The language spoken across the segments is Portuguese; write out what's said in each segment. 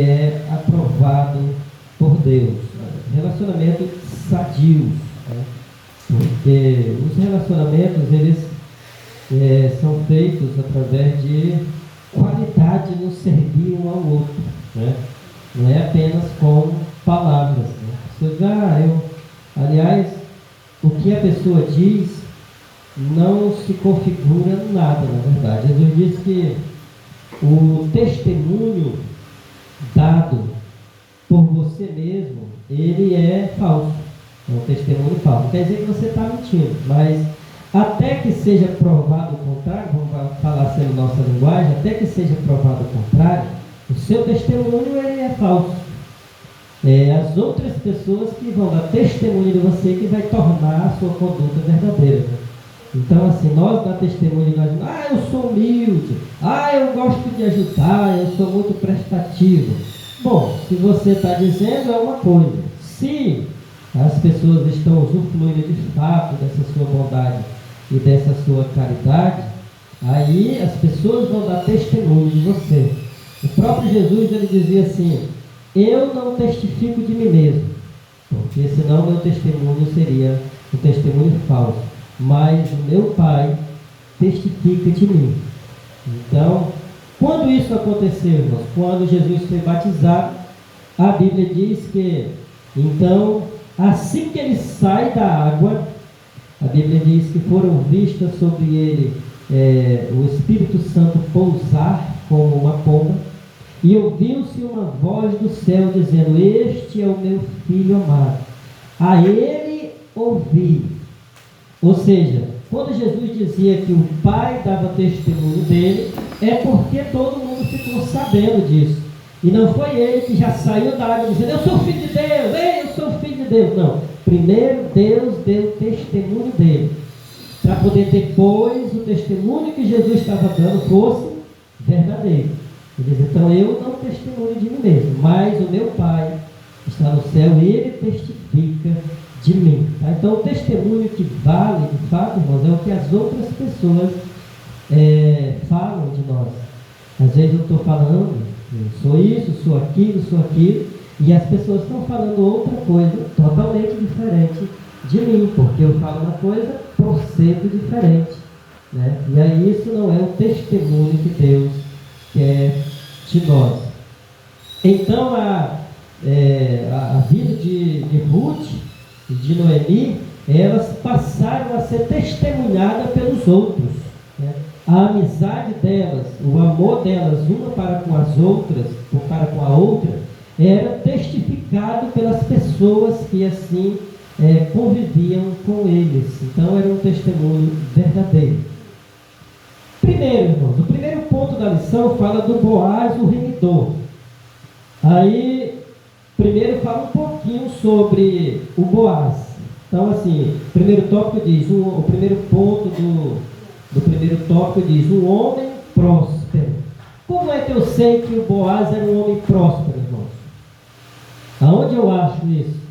é aprovado por Deus. Relacionamento sadio, né? Porque os relacionamentos, eles são feitos através de qualidade no servir um ao outro, né? Não é apenas com palavras, né? Aliás, o que a pessoa diz não se configura nada, na verdade. Jesus diz que o testemunho dado por você mesmo, ele é falso. É um testemunho falso. Não quer dizer que você está mentindo, mas até que seja provado o contrário, vamos falar sendo nossa linguagem, até que seja provado o contrário, o seu testemunho ele é falso. As outras pessoas que vão dar testemunho de você que vai tornar a sua conduta verdadeira, né? Então, assim, nós dá testemunho de nós, eu sou humilde, eu gosto de ajudar, eu sou muito prestativo. Bom, se você está dizendo é uma coisa. Se as pessoas estão usufruindo de fato dessa sua bondade e dessa sua caridade, aí as pessoas vão dar testemunho de você. O próprio Jesus, ele dizia assim: eu não testifico de mim mesmo, porque senão meu testemunho seria um testemunho falso, mas o meu Pai testifica de mim. Então, quando isso aconteceu, irmãos? Quando Jesus foi batizado, a Bíblia diz que, então, assim que ele sai da água, a Bíblia diz que foram vistas sobre ele o Espírito Santo pousar como uma pomba, e ouviu-se uma voz do céu dizendo: este é o meu Filho amado, a ele ouvi. Ou seja, quando Jesus dizia que o Pai dava testemunho dele, é porque todo mundo ficou sabendo disso. E não foi ele que já saiu da água dizendo: eu sou filho de Deus, eu sou filho de Deus. Não. Primeiro Deus deu testemunho dele, para poder depois o testemunho que Jesus estava dando fosse verdadeiro. Ele diz: então eu não testemunho de mim mesmo, mas o meu Pai está no céu e ele testifica de mim. Tá? Então o testemunho que vale de fato, irmãos, é o que as outras pessoas falam de nós. Às vezes eu estou falando, eu sou isso, sou aquilo, e as pessoas estão falando outra coisa totalmente diferente de mim, porque eu falo uma coisa, procedo diferente, né? E aí isso não é o testemunho que Deus quer de nós. Então a vida de Ruth e de Noemi, elas passaram a ser testemunhadas pelos outros, né? A amizade delas, o amor delas, uma para com as outras, ou para com a outra, era testificado pelas pessoas que assim conviviam com eles. Então era um testemunho verdadeiro. Primeiro, irmãos, o primeiro ponto da lição fala do Boaz, o remidor. Aí, primeiro fala um pouquinho sobre o Boaz. Então, assim, o primeiro tópico diz, o primeiro ponto do primeiro tópico diz: um homem próspero. Como é que eu sei que o Boaz era um homem próspero, irmãos? Aonde eu acho isso?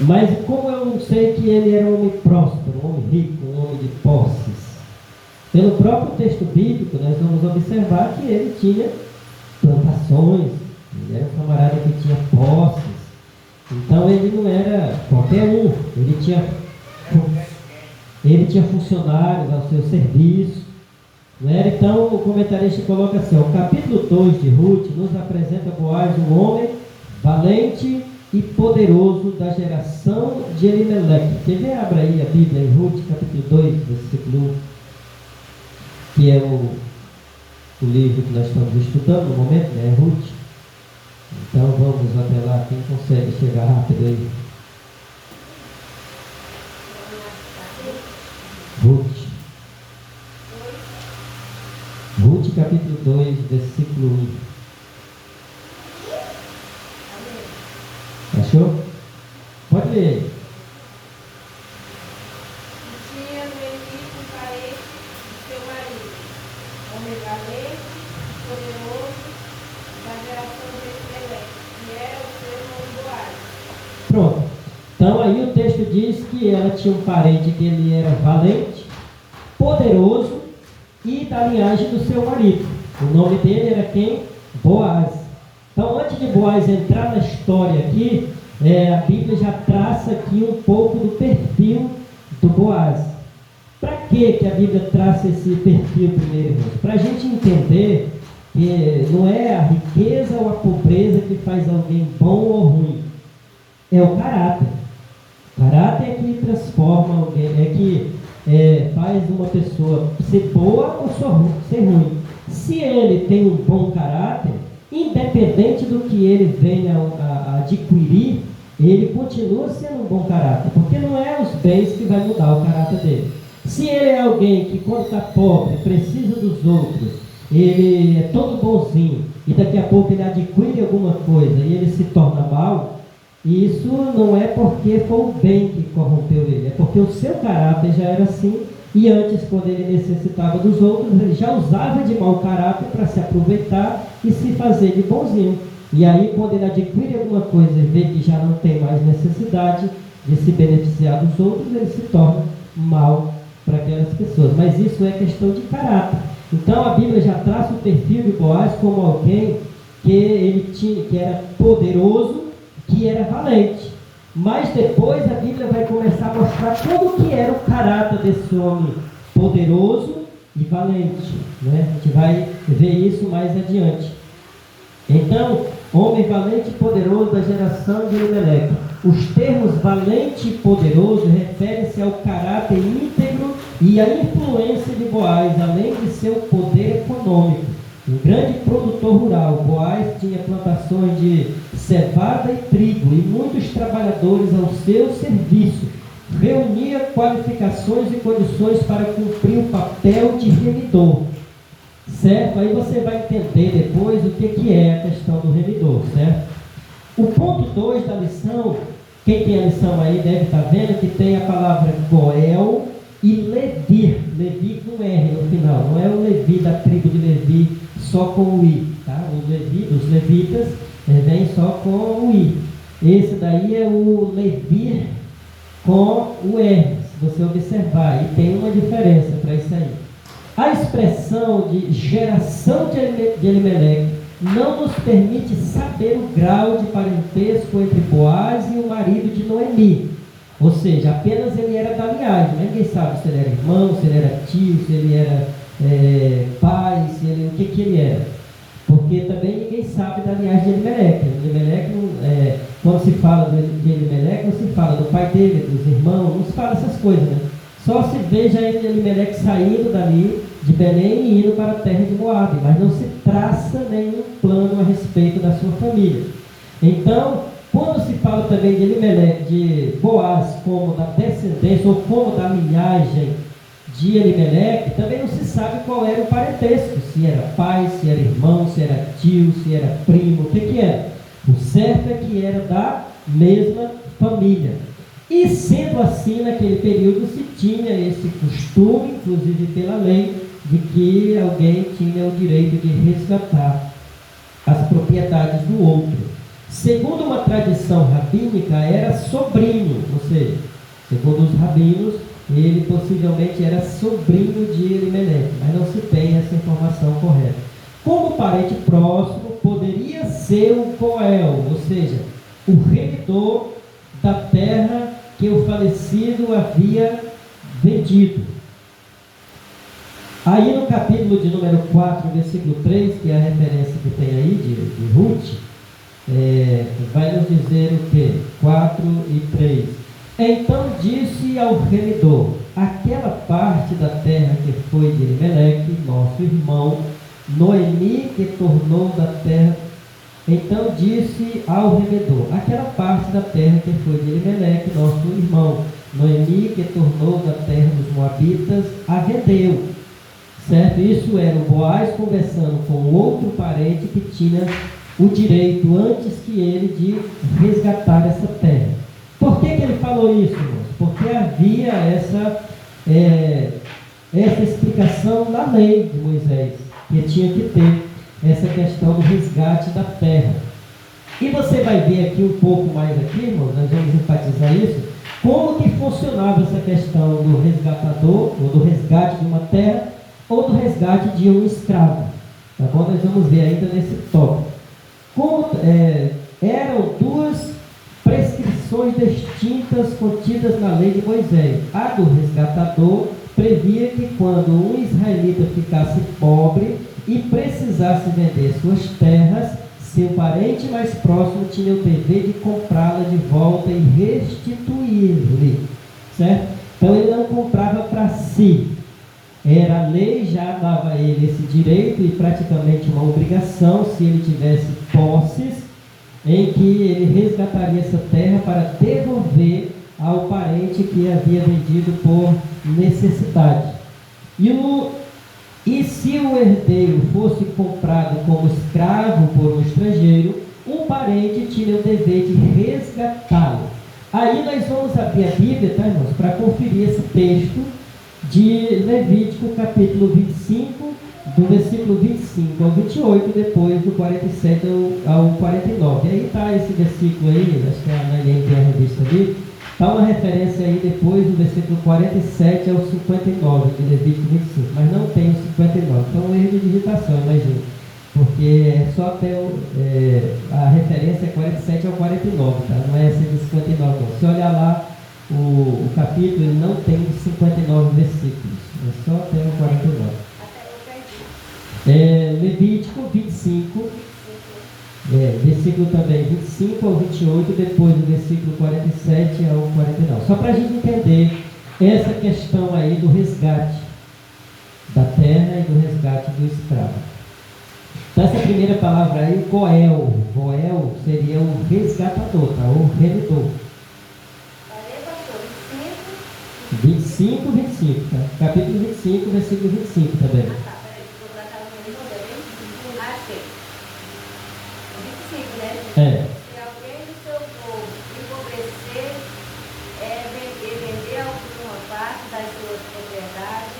Mas como eu não sei que ele era um homem próspero, um homem rico, um homem de posses? Pelo próprio texto bíblico, nós vamos observar que ele tinha plantações, ele era um camarada que tinha posses. Então ele não era qualquer um, ele tinha funcionários ao seu serviço, não era? Então o comentarista coloca assim: o capítulo 2 de Ruth nos apresenta Boaz, um homem valente e poderoso da geração de Elimeleque. Quer ver? Abra aí a Bíblia em Ruth, capítulo 2, versículo 1, que é o livro que nós estamos estudando no momento, né? Ruth. Então vamos até lá, quem consegue chegar rápido aí? Ruth capítulo 2, versículo 1. Achou? Pode ler. Tinha Noemi um parente de seu marido, homem valente, poderoso, da geração de Elimeleque, que era o seu nome Boaz. Pronto. Então aí o texto diz que ela tinha um parente que ele era valente, poderoso e da linhagem do seu marido. O nome dele era quem? Boaz. Então, antes de Boaz entrar na história aqui, a Bíblia já traça aqui um pouco do perfil do Boaz. Para que a Bíblia traça esse perfil primeiro, irmãos? Para a gente entender que não é a riqueza ou a pobreza que faz alguém bom ou ruim, é o caráter. O caráter é que transforma alguém, é que faz uma pessoa ser boa ou ser ruim. Se ele tem um bom caráter, independente do que ele venha a adquirir, ele continua sendo um bom caráter, porque não é os bens que vai mudar o caráter dele. Se ele é alguém que, quando está pobre, precisa dos outros, ele é todo bonzinho, e daqui a pouco ele adquire alguma coisa e ele se torna mal, isso não é porque foi o bem que corrompeu ele, é porque o seu caráter já era assim, e antes, quando ele necessitava dos outros, ele já usava de mau caráter para se aproveitar e se fazer de bonzinho. E aí, quando ele adquire alguma coisa e vê que já não tem mais necessidade de se beneficiar dos outros, ele se torna mal para aquelas pessoas. Mas isso é questão de caráter. Então, a Bíblia já traça o perfil de Boaz como alguém que era poderoso, que era valente. Mas depois a Bíblia vai começar a mostrar como que era o caráter desse homem poderoso e valente, né? A gente vai ver isso mais adiante. Então, homem valente e poderoso da geração de Elimeleque. Os termos valente e poderoso referem-se ao caráter íntegro e à influência de Boaz, além de seu poder econômico. Um grande produtor rural, Boaz tinha plantações de cevada e trigo e muitos trabalhadores ao seu serviço. Reunia qualificações e condições para cumprir o papel de remidor. Certo? Aí você vai entender depois o que é a questão do remidor, certo? O ponto 2 da lição, quem tem a lição aí deve estar vendo que tem a palavra Goel e Levi, Levi com R no final, não é o Levi da tribo de Levi só com o I, tá? O Levi, dos levitas, vem só com o I. Esse daí é o Levi com o R, se você observar, e tem uma diferença para isso aí. A expressão de geração de Elimeleque não nos permite saber o grau de parentesco entre Boaz e o marido de Noemi. Ou seja, apenas ele era da linhagem, mas ninguém sabe se ele era irmão, se ele era tio, se ele era pai, o que ele era. Porque também ninguém sabe da linhagem de Elimeleque. Elimeleque quando se fala de Elimeleque, não se fala do pai dele, dos irmãos, não se fala essas coisas, né? Só se veja Elimeleque saindo dali de Belém e indo para a terra de Moabe, mas não se traça nenhum plano a respeito da sua família. Então, quando se fala também de Elimeleque, de Boaz como da descendência ou como da linhagem de Elimeleque, também não se sabe qual era o parentesco, se era pai, se era irmão, se era tio, se era primo, o que era. O certo é que era da mesma família. E sendo assim, naquele período se tinha esse costume, inclusive pela lei, de que alguém tinha o direito de resgatar as propriedades do outro. Segundo uma tradição rabínica, era sobrinho, ou seja, segundo os rabinos, ele possivelmente era sobrinho de Elimeleque, mas não se tem essa informação correta. Como parente próximo, poderia ser o Goel, ou seja, o remidor da terra que o falecido havia vendido. Aí no capítulo de número 4, versículo 3, que é a referência que tem aí de Ruth, vai nos dizer o que? 4 e 3. Então disse ao remidor: aquela parte da terra que foi de Elimeleque, nosso irmão, Noemi, que tornou da terra. Então disse ao remedor: aquela parte da terra que foi de Elimeleque, nosso irmão, Noemi, que tornou da terra dos Moabitas, a vendeu. Certo? Isso era o Boaz conversando com outro parente que tinha o direito, antes que ele, de resgatar essa terra. Por que ele falou isso, irmãos? Porque havia essa explicação na lei de Moisés, que tinha que ter essa questão do resgate da terra. E você vai ver aqui um pouco mais aqui, irmãos, nós vamos enfatizar isso, Como que funcionava essa questão do resgatador, ou do resgate de uma terra, ou do resgate de um escravo? Tá bom? Nós vamos ver ainda nesse tópico. Eram duas prescrições distintas contidas na lei de Moisés. A do resgatador previa que quando um israelita ficasse pobre e precisasse vender suas terras, seu parente mais próximo tinha o dever de comprá-la de volta e restituir-lhe, certo? Então ele não comprava para si. A lei já dava a ele esse direito e praticamente uma obrigação, se ele tivesse posses, em que ele resgataria essa terra para devolver ao parente que havia vendido por necessidade. E se o herdeiro fosse comprado como escravo por um estrangeiro, um parente tinha o dever de resgatá-lo. Aí nós vamos abrir a Bíblia, tá, irmãos, para conferir esse texto de Levítico, capítulo 25, do versículo 25 ao 28, depois do 47 ao 49. E aí está esse versículo aí, acho que a Nailene tem a revista ali, está uma referência aí depois do versículo 47 ao 59 de Levítico 25, mas não tem o 59, então é um erro de digitação, imagino, porque é só até a referência é 47 ao 49, tá? Não é essa de 59 não. Se olhar lá o capítulo, ele não tem 59 versículos, é só até o 49. Levítico 25, versículo também 25 ao 28, depois do versículo 47 ao 49. Só para a gente entender essa questão aí do resgate da terra e do resgate do escravo. Então essa primeira palavra aí, Goel seria o resgatador, tá? O remidor. 25, tá? Capítulo 25, versículo 25 também. Se alguém do seu povo empobrecer, vender alguma parte das suas propriedades,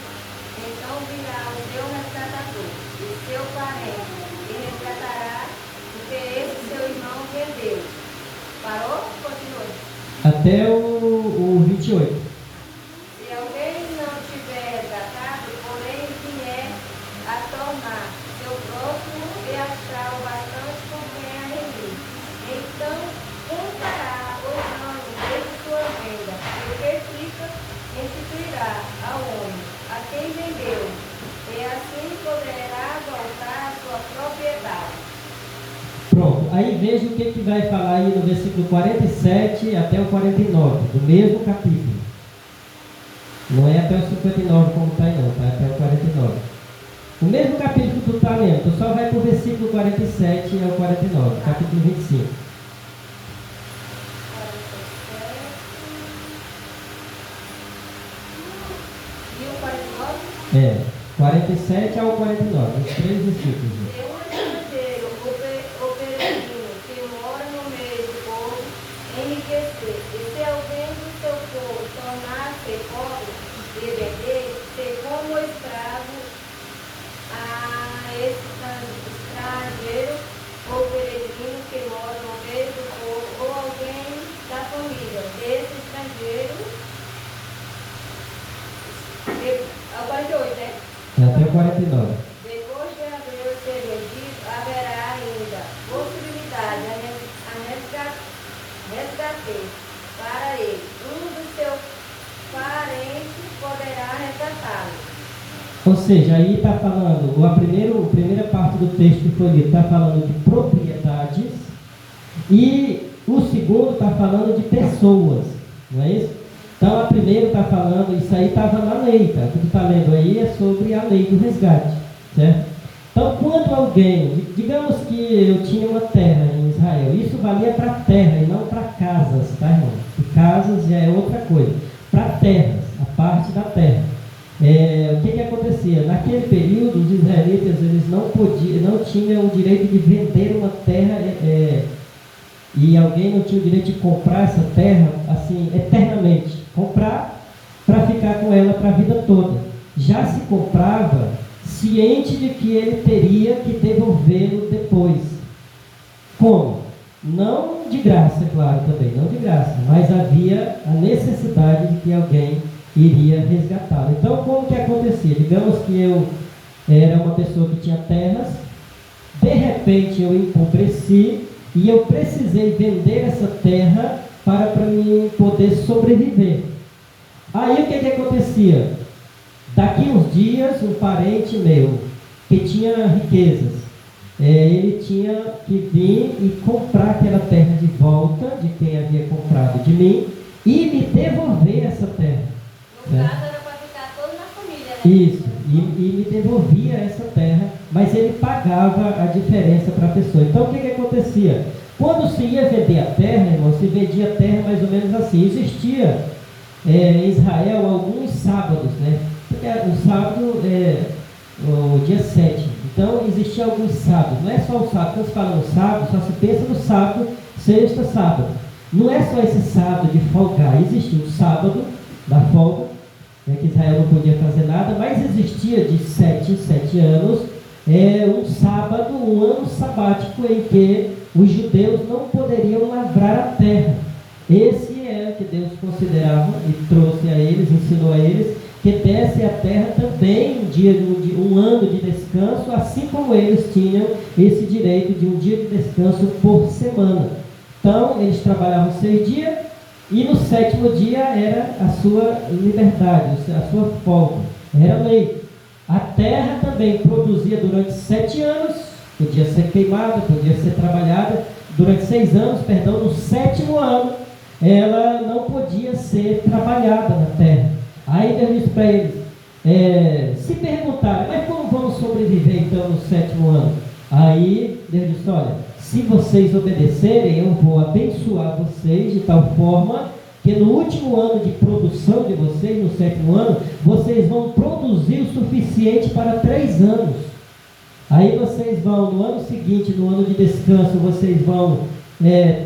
então virá o seu resgatador, e seu parente, e resgatará o que esse seu irmão vendeu. Parou? Continua. Até o 28. Se alguém não tiver resgatado, porém vier a tornar seu próximo e achar o bastante com quem a remir, então contará os anos desde sua venda, e o que fica restituirá ao homem, a quem vendeu, e assim poderá voltar à sua propriedade. Pronto, aí veja o que vai falar aí no versículo 47 até o 49, do mesmo capítulo. Não é até o 59 como está aí não, tá? Até o 49. O mesmo capítulo que tu está lendo, tu só vai para o versículo 47 ao 49, capítulo 25. E o 49? 47 ao 49, os 3 versículos. Se um estrangeiro ou peregrino que mora no meio do povo enriquecer, e se alguém do seu povo tornar-se pobre e vender-se como escravo a esse estrangeiro ou peregrino que mora no meio do povo, ou alguém da família desse estrangeiro, ao 48, né? Até o 49. Depois de haver ser vendido, haverá ainda possibilidade a resgatar para ele. Um dos seus parentes poderá resgatá-lo. Ou seja, aí está falando, a primeira parte do texto que foi lido está falando de propriedades e o segundo está falando de pessoas, não é isso? Então a primeira está falando, isso aí estava na lei, tá? O que tu está lendo aí é sobre a lei do resgate, certo? Então quando alguém, digamos que eu tinha uma terra em Israel, isso valia para terra e não para casas, tá, irmão? E casas já é outra coisa, para terras, a parte da terra. O que acontecia? Naquele período, os israelitas eles não tinham o direito de vender uma terra e alguém não tinha o direito de comprar essa terra assim eternamente, comprar para ficar com ela para a vida toda. Já se comprava ciente de que ele teria que devolvê-lo depois. Como? Não de graça, claro, também, não de graça, mas havia a necessidade de que alguém iria resgatá-lo. Então, como que acontecia? Digamos que eu era uma pessoa que tinha terras, de repente eu empobreci e eu precisei vender essa terra para mim poder sobreviver. Aí o que acontecia? Daqui uns dias, um parente meu, que tinha riquezas, ele tinha que vir e comprar aquela terra de volta de quem havia comprado de mim e me devolver essa terra. No caso era para ficar todo na família, né? Isso, e me devolvia essa terra, mas ele pagava a diferença para a pessoa. Então o que acontecia? Quando se ia vender a terra, irmão, se vendia a terra mais ou menos assim. Existia em Israel alguns sábados, né? Porque o sábado é o dia 7. Então existiam alguns sábados. Não é só o sábado. Quando se fala no sábado, só se pensa no sábado, sexta, sábado. Não é só esse sábado de folgar. Existia o sábado da folga, que Israel não podia fazer nada, mas existia de 7 em 7 anos um sábado, um ano sabático em que os judeus não poderiam lavrar a terra. Esse é o que Deus considerava e trouxe a eles, ensinou a eles, que desse a terra também um ano de descanso, assim como eles tinham esse direito de um dia de descanso por semana. Então, eles trabalhavam 6 dias, e no 7º dia era a sua liberdade, a sua folga, era lei. A terra também produzia durante 7 anos, podia ser queimada, podia ser trabalhada, durante 6 anos, perdão, no 7º ano, ela não podia ser trabalhada na terra. Aí Deus disse para eles, se perguntarem, mas como vamos sobreviver então no 7º ano? Aí Deus disse, olha, se vocês obedecerem, eu vou abençoar vocês de tal forma que no último ano de produção de vocês, no 7º ano, vocês vão produzir o suficiente para 3 anos. Aí vocês vão, no ano seguinte, no ano de descanso, vocês vão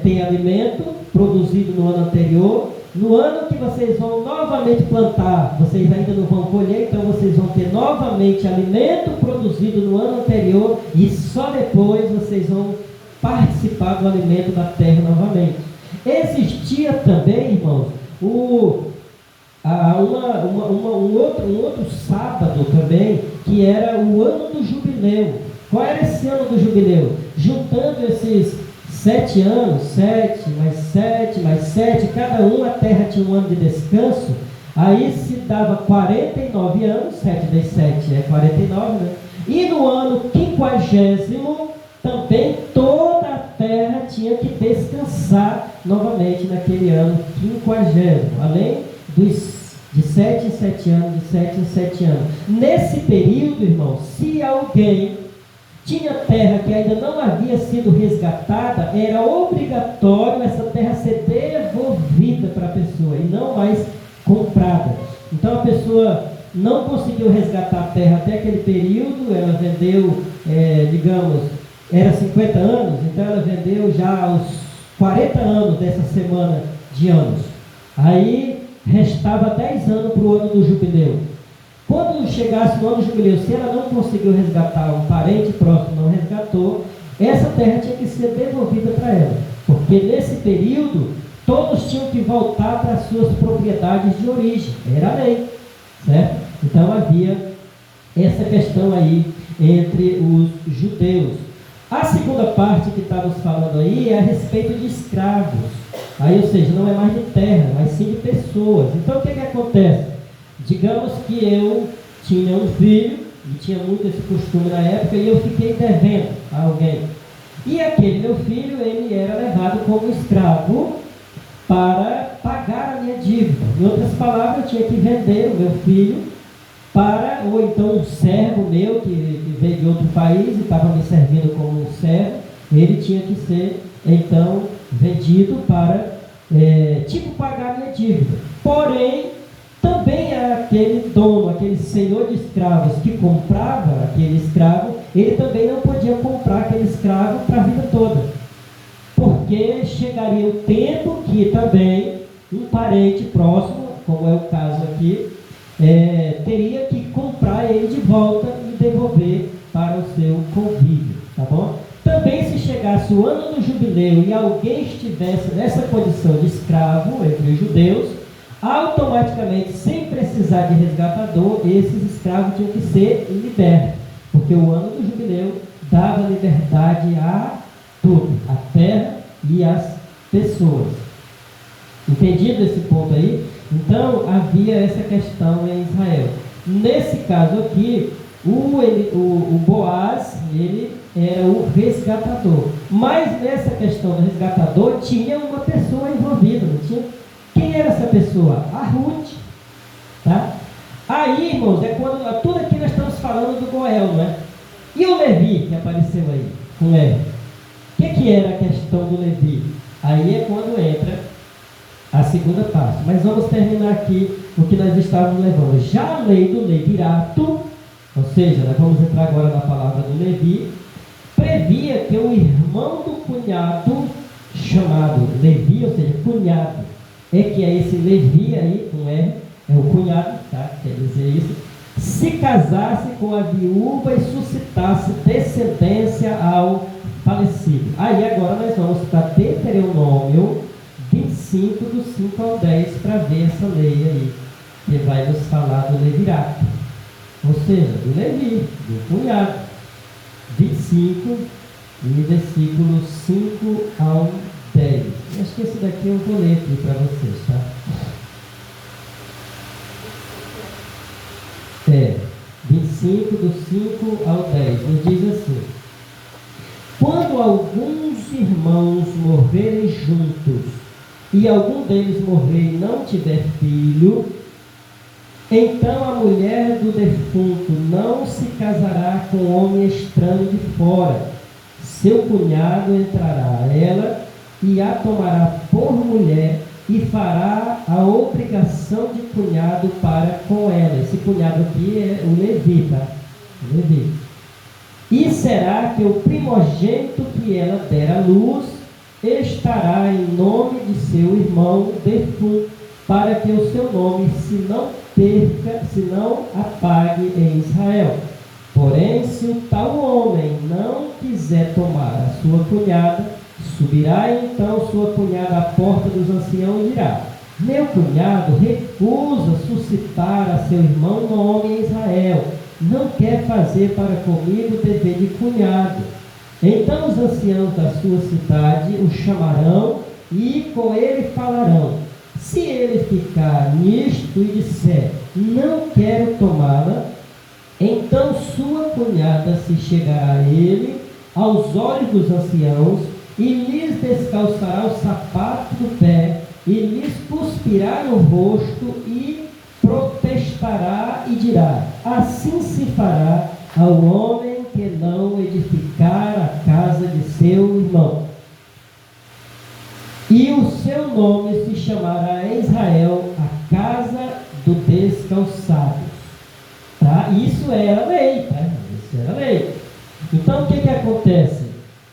ter alimento produzido no ano anterior. No ano que vocês vão novamente plantar, vocês ainda não vão colher, então vocês vão ter novamente alimento produzido no ano anterior e só depois vocês vão participar do alimento da terra novamente. Existia também, irmãos, um outro sábado também, que era o ano do jubileu. Qual era esse ano do jubileu? Juntando esses 7 anos, 7 mais 7 mais 7, cada um a terra tinha um ano de descanso, aí se dava 49 anos, 7 vezes 7 é 49, né? E no ano 50º, também toda a terra tinha que descansar novamente naquele ano 50º, além de 7 em 7 anos, de 7 em 7 anos. Nesse período, irmão, se alguém tinha terra que ainda não havia sido resgatada, era obrigatório essa terra ser devolvida para a pessoa e não mais comprada. Então a pessoa não conseguiu resgatar a terra até aquele período, ela vendeu, digamos, era 50 anos, então ela vendeu já aos 40 anos dessa semana de anos. Aí restava 10 anos para o ano do jubileu. Quando chegasse no ano do jubileu, se ela não conseguiu resgatar, um parente próximo não resgatou, essa terra tinha que ser devolvida para ela. Porque nesse período, todos tinham que voltar para as suas propriedades de origem. Era a lei, certo? Então havia essa questão aí entre os judeus. A segunda parte que estávamos falando aí é a respeito de escravos. Aí, ou seja, não é mais de terra, mas sim de pessoas. Então o que acontece? Digamos que eu tinha um filho, e tinha muito esse costume na época, e eu fiquei devendo a alguém. E aquele meu filho, ele era levado como escravo para pagar a minha dívida. Em outras palavras, eu tinha que vender o meu filho para, ou então um servo meu que veio de outro país e estava me servindo como um servo, ele tinha que ser, então, vendido para, pagar a minha dívida. Porém, também aquele dono, aquele senhor de escravos que comprava aquele escravo, ele também não podia comprar aquele escravo para a vida toda. Porque chegaria o tempo que também um parente próximo, como é o caso aqui, teria que comprar ele de volta e devolver para o seu convívio, tá bom? Também se chegasse o ano do jubileu, jubileu e alguém estivesse nessa condição de escravo entre os judeus, automaticamente, sem precisar de resgatador, esses escravos tinham que ser libertos, porque o ano do jubileu dava liberdade a tudo, a terra e as pessoas. Entendido esse ponto aí? Então, havia essa questão em Israel. Nesse caso aqui, o Boaz, ele era o resgatador. Mas nessa questão do resgatador, tinha uma pessoa envolvida, não tinha? Quem era essa pessoa? A Ruth. Tá? Aí, irmãos, é quando tudo aqui nós estamos falando do Goel, não é? E o Levi, que apareceu aí, com R? O que era a questão do Levi? Aí é quando entra a segunda parte. Mas vamos terminar aqui o que nós estávamos levando. Já a lei do levirato, ou seja, nós vamos entrar agora na palavra do Levi, previa que o irmão do cunhado, chamado Levi, ou seja, cunhado, é que é esse Levi aí, com R, é o cunhado, tá? Quer dizer isso, se casasse com a viúva e suscitasse descendência ao falecido. Aí agora nós vamos para Deuteronômio 25, do 5 ao 10, para ver essa lei aí, que vai nos falar do levirato, ou seja, do Levi, do cunhado. 25, e versículos 5 ao 10. Acho que esse daqui eu vou ler aqui para vocês, tá? 25, do 5 ao 10, nos diz assim: quando alguns irmãos morrerem juntos, e algum deles morrer e não tiver filho, então a mulher do defunto não se casará com homem estranho de fora. Seu cunhado entrará a ela e a tomará por mulher e fará a obrigação de cunhado para com ela. Esse cunhado aqui é o Levi, tá? O Levi. E será que o primogênito que ela der à luz estará em nome de seu irmão defunto, para que o seu nome se não perca, se não apague em Israel. Porém, se o tal homem não quiser tomar a sua cunhada, subirá então sua cunhada à porta dos anciãos e dirá: meu cunhado recusa suscitar a seu irmão nome em Israel, não quer fazer para comigo o dever de cunhado. Então os anciãos da sua cidade o chamarão e com ele falarão. Se ele ficar nisto e disser: não quero tomá-la, então sua cunhada se chegará a ele aos olhos dos anciãos e lhes descalçará o sapato do pé e lhes cuspirá no rosto e protestará e dirá: assim se fará ao homem que não edificar a casa de seu irmão. E o seu nome se chamará em Israel a casa do descalçado. Tá? Isso era lei, tá? Isso era lei. Então o que acontece?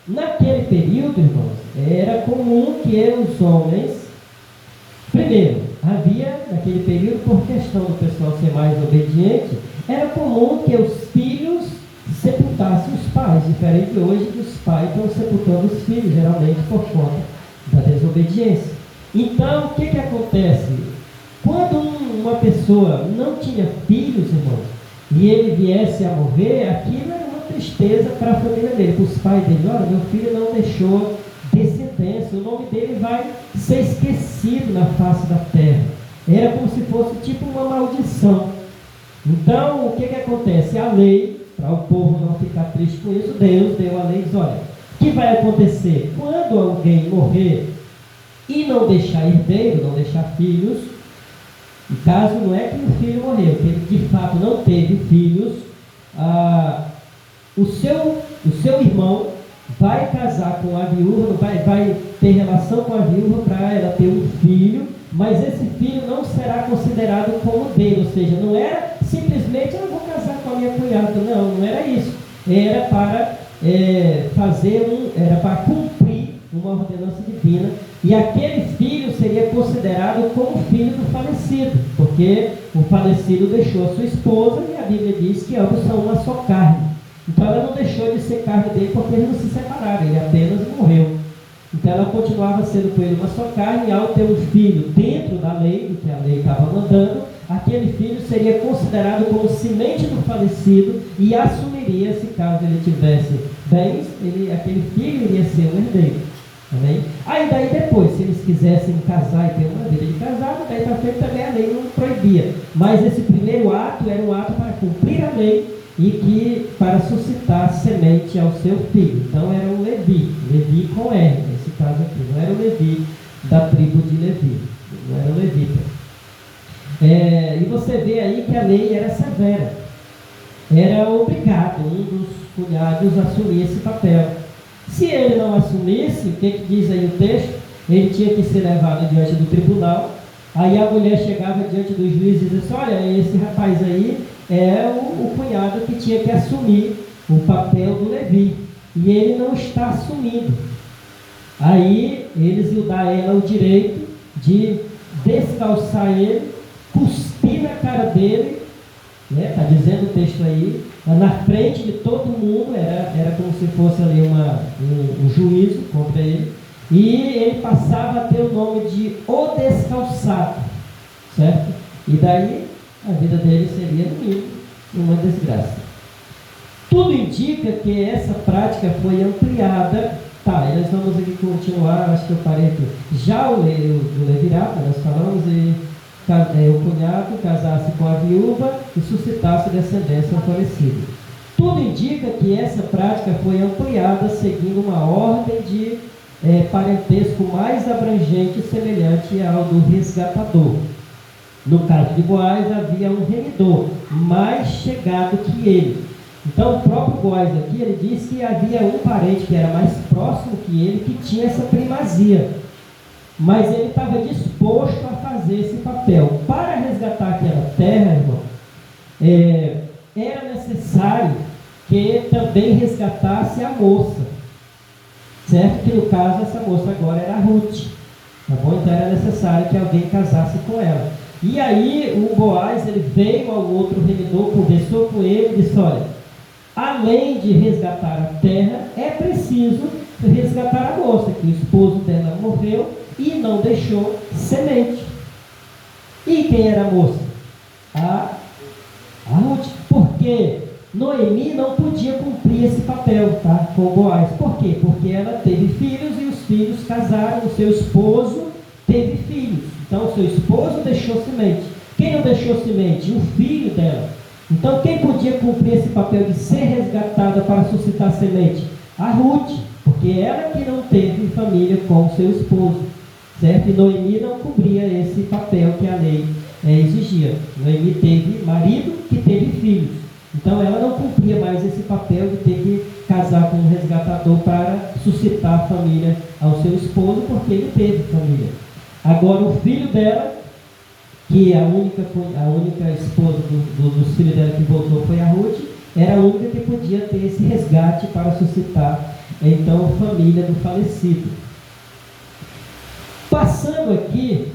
Naquele período, irmãos, era comum que os homens, primeiro, havia naquele período, por questão do pessoal ser mais obediente, era comum que os filhos sepultassem os pais, diferente de hoje que os pais estão sepultando os filhos, geralmente por conta da desobediência. Então, o que acontece? Quando uma pessoa não tinha filhos, irmãos, e ele viesse a morrer, aquilo era uma tristeza para a família dele, para os pais dele. Olha, meu filho não deixou descendência, o nome dele vai ser esquecido na face da terra. Era como se fosse tipo uma maldição. Então, o que acontece? A lei, para o povo não ficar triste com isso, Deus deu a lei e diz: olha, o que vai acontecer? Quando alguém morrer e não deixar herdeiro, não deixar filhos, e caso não é que o filho morreu, que ele de fato não teve filhos, o seu irmão vai casar com a viúva, vai ter relação com a viúva para ela ter um filho, mas esse filho não será considerado como dele, ou seja, não era simplesmente eu vou casar com a minha cunhada, não era isso. Era para era para cumprir uma ordenança divina, e aquele filho seria considerado como filho do falecido, porque o falecido deixou a sua esposa e a Bíblia diz que ambos são uma só carne. Então ela não deixou de ser carne dele porque eles não se separaram, ele apenas morreu. Então ela continuava sendo com ele uma só carne, e ao ter um filho dentro da lei, do que a lei estava mandando, aquele filho seria considerado como semente do falecido e assumiria, se caso ele tivesse bens, aquele filho iria ser um herdeiro. Amém? Aí daí depois, se eles quisessem casar e ter uma vida de casado, daí para frente também a lei não proibia. Mas esse primeiro ato era um ato para cumprir a lei e que para suscitar semente ao seu filho. Então era um Levi com R, nesse caso aqui. Não era o Levi da tribo de Levi, não era o levita. E você vê aí que a lei era severa. Era obrigado um dos cunhados a assumir esse papel. Se ele não assumisse, o que diz aí o texto? Ele tinha que ser levado diante do tribunal. Aí a mulher chegava diante do juiz e dizia assim: olha, esse rapaz aí é o cunhado que tinha que assumir o papel do Levi. E ele não está assumindo. Aí eles iam dar a ela o direito de descalçar ele, cuspir na cara dele, né? Está dizendo o texto aí, na frente de todo mundo, era como se fosse ali um juízo contra ele, e ele passava a ter o nome de o descalçado, certo? E daí a vida dele seria no mínimo uma desgraça. Tudo indica que essa prática foi ampliada. Tá, e nós vamos aqui continuar, acho que eu parei aqui. Já o levirato, nós falamos, o cunhado casasse com a viúva e suscitasse descendência ao falecido. Tudo indica que essa prática foi ampliada seguindo uma ordem de parentesco mais abrangente, semelhante ao do resgatador. No caso de Boaz, havia um remidor mais chegado que ele. Então o próprio Boaz aqui, ele diz que havia um parente que era mais próximo que ele, que tinha essa primazia. Mas ele estava disposto a fazer esse papel. Para resgatar aquela terra, irmão, era necessário que também resgatasse a moça. Certo? Que no caso essa moça agora era a Ruth. Tá bom? Então era necessário que alguém casasse com ela. E aí o Boaz, ele veio ao outro remidor, conversou com ele e disse: olha, além de resgatar a terra, é preciso resgatar a moça, que o esposo dela morreu e não deixou semente. E quem era a moça? A Ruth. Porque Noemi não podia cumprir esse papel, tá, com Boaz. Por quê? Porque ela teve filhos e os filhos casaram, o seu esposo teve filhos. Então o seu esposo deixou semente. Quem não deixou semente? O filho dela. Então quem podia cumprir esse papel de ser resgatada para suscitar semente? A Ruth, porque ela que não teve família com o seu esposo, certo? E Noemi não cumpria esse papel que a lei exigia. Noemi teve marido que teve filhos, então ela não cumpria mais esse papel de ter que casar com um resgatador para suscitar família ao seu esposo, porque ele teve família. Agora o filho dela, que a única esposa dos filhos dela que voltou foi a Ruth, era a única que podia ter esse resgate para suscitar, então, família do falecido. Passando aqui,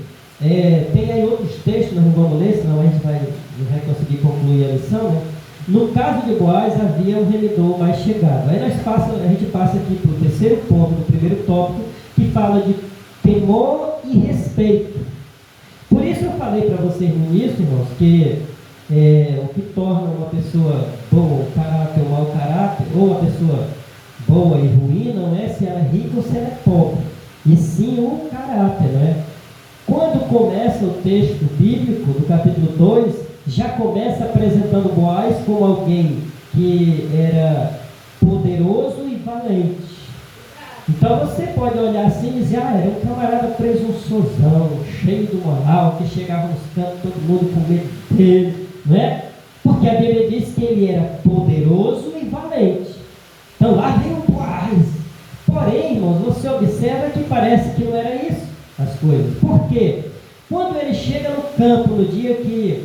tem aí outros textos, nós não vamos ler, senão a gente não vai conseguir concluir a lição, né? No caso de Boaz, havia um remidor mais chegado. Aí a gente passa aqui para o terceiro ponto, do primeiro tópico, que fala de temor e respeito. Por isso eu falei para vocês no início, irmãos, que o que torna uma pessoa boa, o caráter, ou mau caráter, ou uma pessoa boa e ruim, não é se ela é rica ou se ela é pobre, e sim o caráter, né? Quando começa o texto bíblico, do capítulo 2, já começa apresentando Boaz como alguém que era poderoso e valente. Então você pode olhar assim e dizer: era um camarada presunçosão, cheio de moral, que chegava nos cantos, todo mundo com medo dele, não é? Porque a Bíblia diz que ele era poderoso e valente. Então lá vem o Boaz. Porém, irmãos, você observa que parece que não era isso as coisas. Por quê? Quando ele chega no campo, no dia que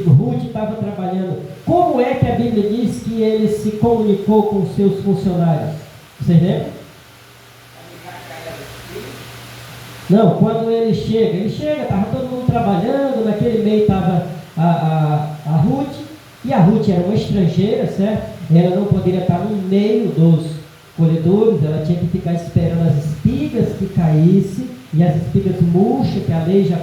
Ruth estava trabalhando, como é que a Bíblia diz que ele se comunicou com os seus funcionários? Você lembra? Não, quando ele chega, estava todo mundo trabalhando, naquele meio estava a Ruth, e a Ruth era uma estrangeira, certo? Ela não poderia estar no meio colhedores, ela tinha que ficar esperando as espigas que caíssem, e as espigas murchas, que a lei já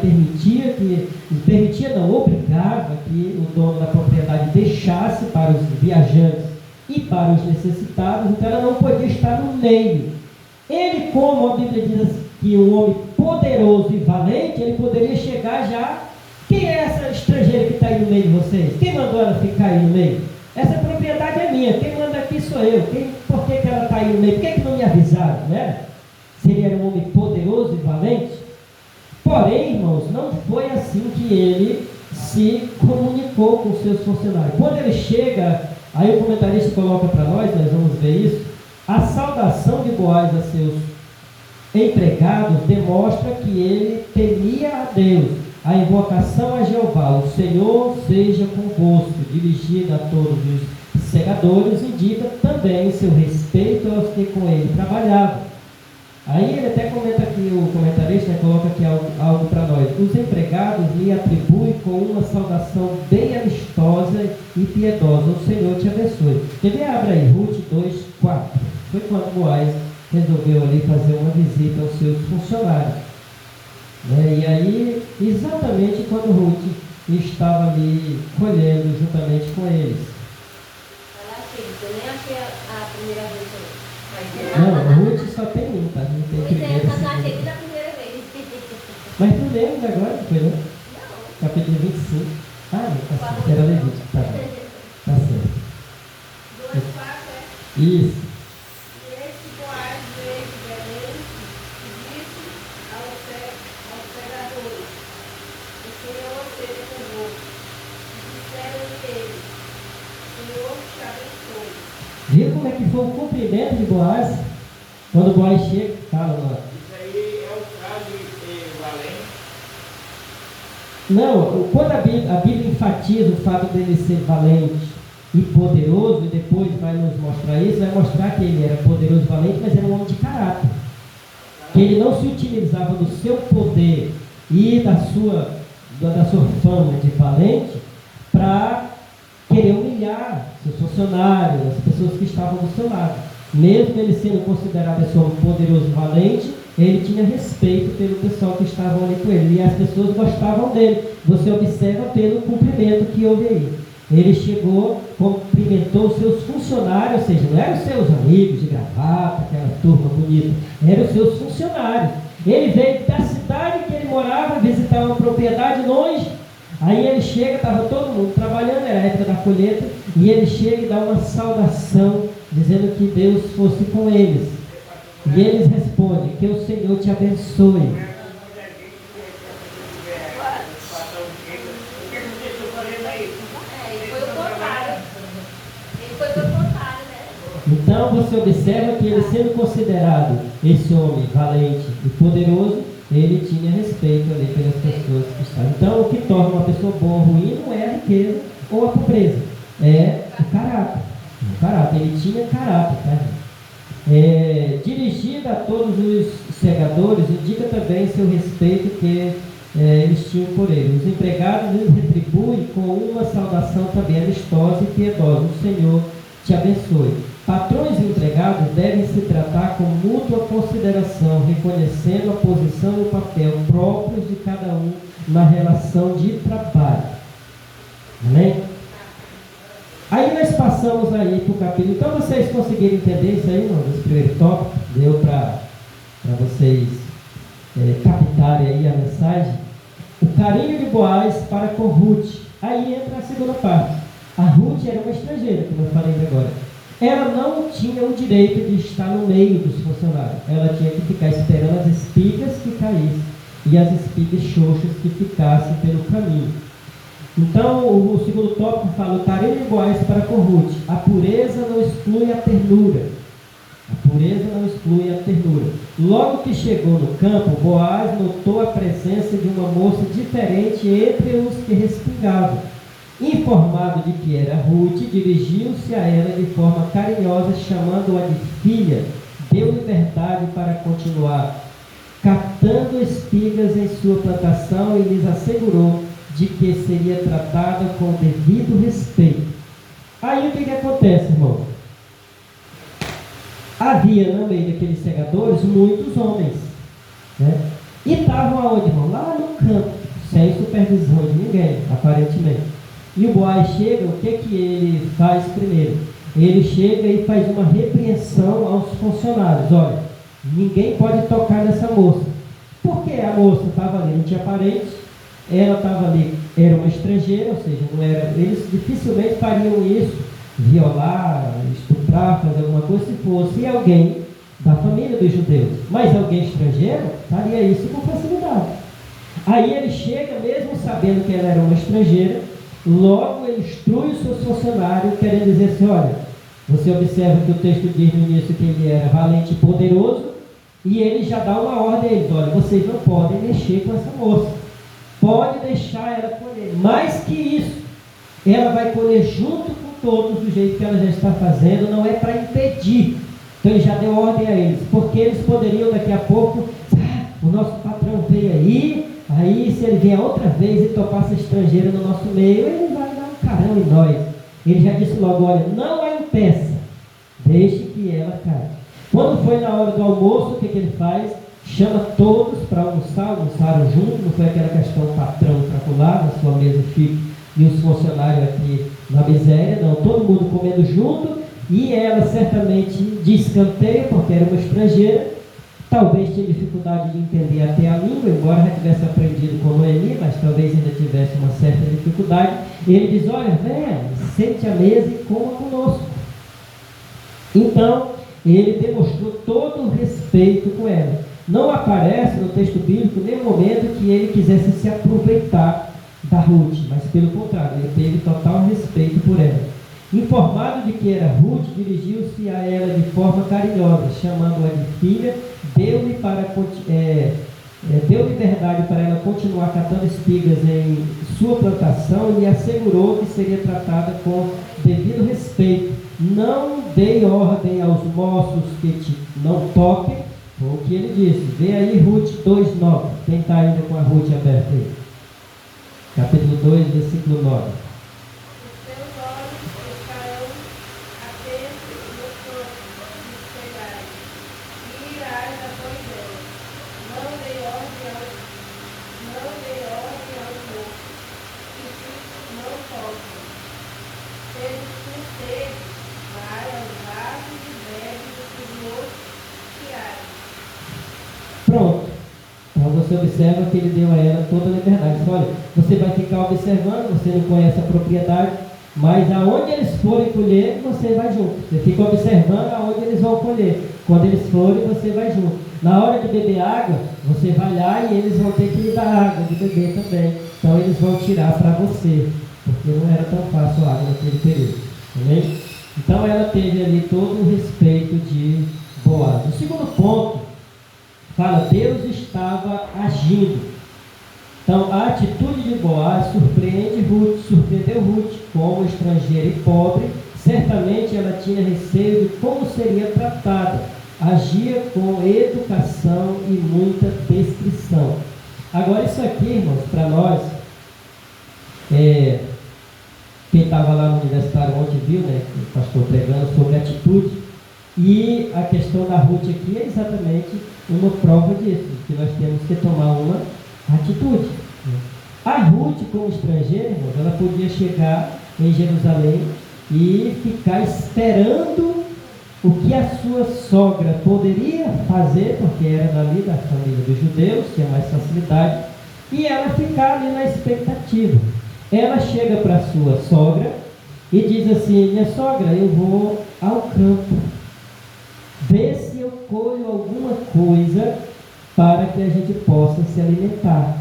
obrigava que o dono da propriedade deixasse para os viajantes e para os necessitados, então ela não podia estar no meio. Ele, como a Bíblia diz que um homem poderoso e valente, ele poderia chegar já. Quem é essa estrangeira que está aí no meio de vocês? Quem mandou ela ficar aí no meio? Essa propriedade é minha, quem manda aqui sou eu. Por que ela está aí no meio? Por que não me avisaram, né? Se ele era um homem poderoso e valente. Porém, irmãos, não foi assim que ele se comunicou com seus funcionários. Quando ele chega, aí o comentarista coloca para nós vamos ver isso, a saudação de Boaz a seus empregados demonstra que ele temia a Deus. A invocação a Jeová, o Senhor seja convosco, dirigida a todos os segadores, indica também seu respeito aos que com ele trabalhavam. Aí ele até comenta aqui, o comentarista coloca aqui algo para nós. Os empregados lhe atribuem com uma saudação bem amistosa e piedosa. O Senhor te abençoe. Ele abre aí, Ruth 2:4. Foi quando Boaz resolveu ali fazer uma visita aos seus funcionários. E aí, exatamente quando Ruth estava ali colhendo juntamente com eles. Eu nem achei a primeira vez. Não, Ruth só tem um, tá? Não tem primeira. Eu só achei que da primeira vez. Mas tu lembra agora, foi, né? Não. Capítulo 25. Ah, não, tá certo. Era Levítico, tá. Tá certo. 2:4 é. Isso. E esse Boaz veio de Belém e disse aos segadores: o Senhor seja convosco. E disseram-lhe eles: o Senhor te abençoe. Viu como é que foi o cumprimento de Boaz? Quando Boaz chega, fala lá. Isso aí é o caso de valente. Não, quando a Bíblia enfatiza o fato dele ser valente e poderoso, e depois vai nos mostrar isso, vai mostrar que ele era poderoso e valente, mas era um homem de caráter. Que ele não se utilizava do seu poder e da sua fama de valente para querer humilhar seus funcionários, as pessoas que estavam do seu lado. Mesmo ele sendo considerado esse homem poderoso e valente, ele tinha respeito pelo pessoal que estavam ali com ele. E as pessoas gostavam dele. Você observa pelo cumprimento que houve aí. Ele chegou, cumprimentou os seus funcionários, ou seja, não eram os seus amigos de gravata, aquela turma bonita, eram os seus funcionários. Ele veio da cidade que ele morava visitar uma propriedade longe. Aí ele chega, estava todo mundo trabalhando, era a época da colheita, e ele chega e dá uma saudação, dizendo que Deus fosse com eles. E eles respondem: que o Senhor te abençoe. Então você observa que ele, sendo considerado esse homem valente e poderoso, ele tinha respeito ali pelas pessoas que estavam. Então o que torna uma pessoa boa ou ruim não é a riqueza ou a pobreza, é o caráter. O caráter, ele tinha caráter, tá? Dirigida a todos os segadores, indica também seu respeito que eles tinham por ele. Os empregados lhes retribuem com uma saudação também amistosa e piedosa: o Senhor te abençoe. Patrões e empregados devem se tratar com mútua consideração, reconhecendo a posição e o papel próprios de cada um na relação de trabalho. Amém? Aí nós passamos aí para o capítulo. Então vocês conseguiram entender isso aí, irmão? Esse primeiro tópico deu para vocês captarem aí a mensagem. O carinho de Boaz para com Ruth. Aí entra a segunda parte. A Ruth era uma estrangeira, como eu falei agora. Ela não tinha o direito de estar no meio dos funcionários. Ela tinha que ficar esperando as espigas que caíssem e as espigas xoxas que ficassem pelo caminho. Então, o segundo tópico fala: o carinho de Boaz para com Ruth. A pureza não exclui a ternura. A pureza não exclui a ternura. Logo que chegou no campo, Boaz notou a presença de uma moça diferente entre os que respingavam. Informado de que era Ruth, dirigiu-se a ela de forma carinhosa, chamando-a de filha. Deu liberdade para continuar catando espigas em sua plantação e lhes assegurou de que seria tratada com devido respeito. Aí o que acontece, irmão? havia no meio daqueles segadores muitos homens, né? E estavam aonde, irmão? Lá no campo, sem supervisão de ninguém, aparentemente. E o Boaz chega, o que ele faz primeiro? Ele chega e faz uma repreensão aos funcionários. Olha, ninguém pode tocar nessa moça. Porque a moça estava ali, não tinha parente, ela estava ali, era uma estrangeira, ou seja, não era, eles dificilmente fariam isso, violar, estuprar, fazer alguma coisa, se fosse alguém da família dos judeus. Mas alguém estrangeiro faria isso com facilidade. Aí ele chega, mesmo sabendo que ela era uma estrangeira, logo ele instrui os seus funcionários, querendo dizer assim, olha, você observa que o texto diz no início que ele era valente e poderoso, e ele já dá uma ordem a eles, olha, vocês não podem mexer com essa moça, pode deixar ela colher, mais que isso, ela vai colher junto com todos do jeito que ela já está fazendo, não é para impedir. Então ele já deu ordem a eles, porque eles poderiam daqui a pouco, o nosso patrão veio aí se ele vier outra vez e topar essa estrangeira no nosso meio, ele vai dar um carão em nós. Ele já disse logo, olha, não a impeça, deixe que ela caia. Quando foi na hora do almoço, o que ele faz? Chama todos para almoçar, almoçaram junto, não foi aquela questão patrão para pular, na sua mesa fique e os funcionários aqui na miséria, não, todo mundo comendo junto, e ela certamente de escanteio, porque era uma estrangeira, talvez tinha dificuldade de entender até a língua, embora já tivesse aprendido com Noemi, mas talvez ainda tivesse uma certa dificuldade. Ele diz, olha, venha, sente à mesa e coma conosco. Então, ele demonstrou todo o respeito com ela. Não aparece no texto bíblico nenhum momento que ele quisesse se aproveitar da Ruth, mas pelo contrário, ele teve total respeito por ela. Informado de que era Ruth, dirigiu-se a ela de forma carinhosa, chamando-a de filha, deu liberdade para ela continuar catando espigas em sua plantação e lhe assegurou que seria tratada com devido respeito. Não dei ordem aos moços que te não toquem, foi o que ele disse. Vê aí Ruth 2,9. Quem está ainda com a Ruth aberta aí? Capítulo 2, versículo 9. Pronto. Então você observa que ele deu a ela toda a liberdade. Diz, olha, você vai ficar observando, você não conhece a propriedade, mas aonde eles forem colher, você vai junto. Você fica observando aonde eles vão colher. Quando eles forem, você vai junto. Na hora de beber água, você vai lá e eles vão ter que lhe dar água de beber também. Então eles vão tirar para você, porque não era tão fácil a água naquele período. Entendeu? Então ela teve ali todo o respeito de Boaz. O segundo ponto fala, Deus estava agindo. Então a atitude de Boaz surpreendeu Ruth como estrangeira e pobre. Certamente ela tinha receio de como seria tratada. Agia com educação e muita descrição. Agora isso aqui, irmãos, para nós, quem estava lá no universitário ontem viu, né, o pastor pregando sobre atitude, e a questão da Ruth aqui é exatamente uma prova disso, que nós temos que tomar uma atitude. A Ruth, como estrangeira, irmãos, ela podia chegar em Jerusalém e ficar esperando o que a sua sogra poderia fazer, porque era dali da família dos judeus, tinha mais facilidade, e ela ficar ali na expectativa. Ela chega para a sua sogra e diz assim, minha sogra, eu vou ao campo, ver se eu colho alguma coisa para que a gente possa se alimentar.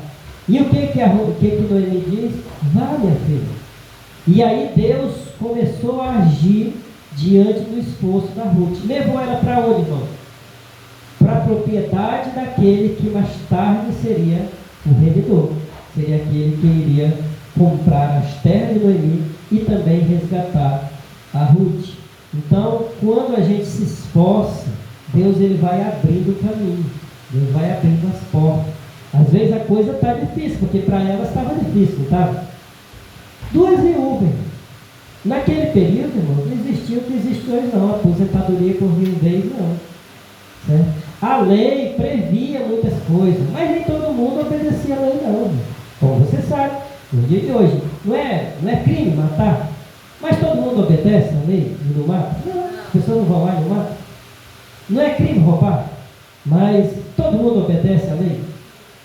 E o que Noemi diz? Vá, minha filha. E aí Deus começou a agir diante do esforço da Ruth. Levou ela para onde, irmão? Para a propriedade daquele que mais tarde seria o remidor. Seria aquele que iria comprar as terras de Noemi e também resgatar a Ruth. Então, quando a gente se esforça, Deus ele vai abrindo o caminho. Deus vai abrindo as portas. Às vezes a coisa está difícil, porque para ela estava difícil, tá? 2 viúvas. Naquele período, irmão, não existia o que existe hoje não, aposentadoria por viuvez não. Certo? A lei previa muitas coisas, mas nem todo mundo obedecia a lei não. Como você sabe, no dia de hoje, não é crime matar, mas todo mundo obedece a lei e não mata? Não, as pessoas não vão lá e não matam. Não é crime roubar, mas todo mundo obedece a lei?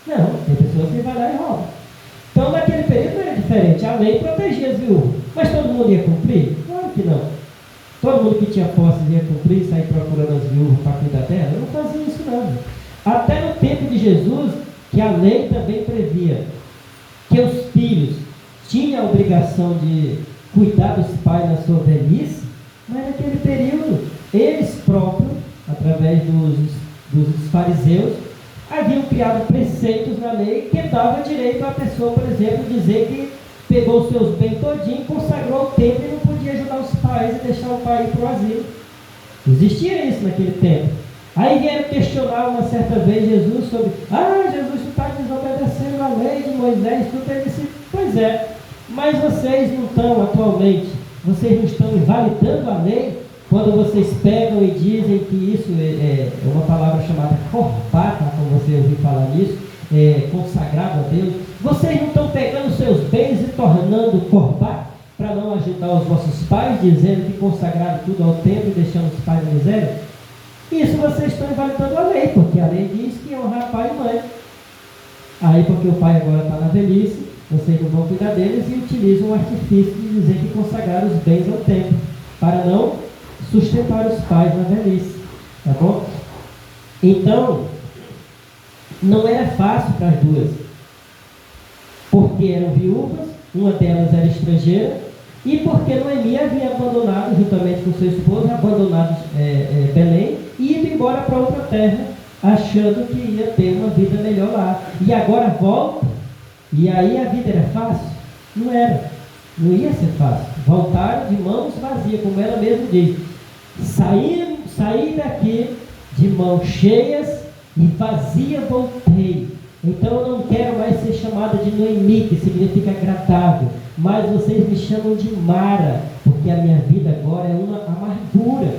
Não, tem pessoas que vão lá e roubam. Então naquele período era diferente, a lei protegia as viúvas, mas todo mundo ia cumprir? Claro que não. Todo mundo que tinha posse ia cumprir, sair procurando as viúvas para cuidar dela? Eu não fazia isso não. Até no tempo de Jesus, que a lei também previa que os filhos tinham a obrigação de cuidar dos pais na sua velhice, mas naquele período, eles próprios, através dos fariseus, haviam criado preceitos na lei que davam direito à pessoa, por exemplo, dizer que pegou os seus bens todinho, consagrou o tempo e não podia ajudar os pais e deixar o pai ir para o asilo. Existia isso naquele tempo. Aí vieram questionar uma certa vez Jesus sobre, Jesus, tu está desobedecendo a lei de Moisés, tudo. Ele disse, pois é, mas vocês não estão atualmente, vocês não estão invalidando a lei, quando vocês pegam e dizem que isso é uma palavra chamada corbata, como você ouviu falar nisso, consagrado a Deus, vocês não estão pegando seus bens e tornando corbata para não ajudar os vossos pais, dizendo que consagraram tudo ao templo e deixando os pais na miséria? Isso vocês estão invalidando a lei, porque a lei diz que honrar pai e mãe. Aí, porque o pai agora está na velhice, vocês não vão cuidar deles e utilizam o artifício de dizer que consagraram os bens ao templo, para não sustentar os pais na velhice. Tá bom? Então, não era fácil para as duas, porque eram viúvas, uma delas era estrangeira, e porque Noemi havia abandonado, juntamente com seu esposo, abandonado Belém e ido embora para outra terra, achando que ia ter uma vida melhor lá. E agora volta, e aí a vida era fácil? Não era, não ia ser fácil. Voltaram de mãos vazias, como ela mesma diz. Saí daqui de mãos cheias e vazia voltei. Então eu não quero mais ser chamada de Noemi, que significa agradável, mas vocês me chamam de Mara, porque a minha vida agora é uma amargura,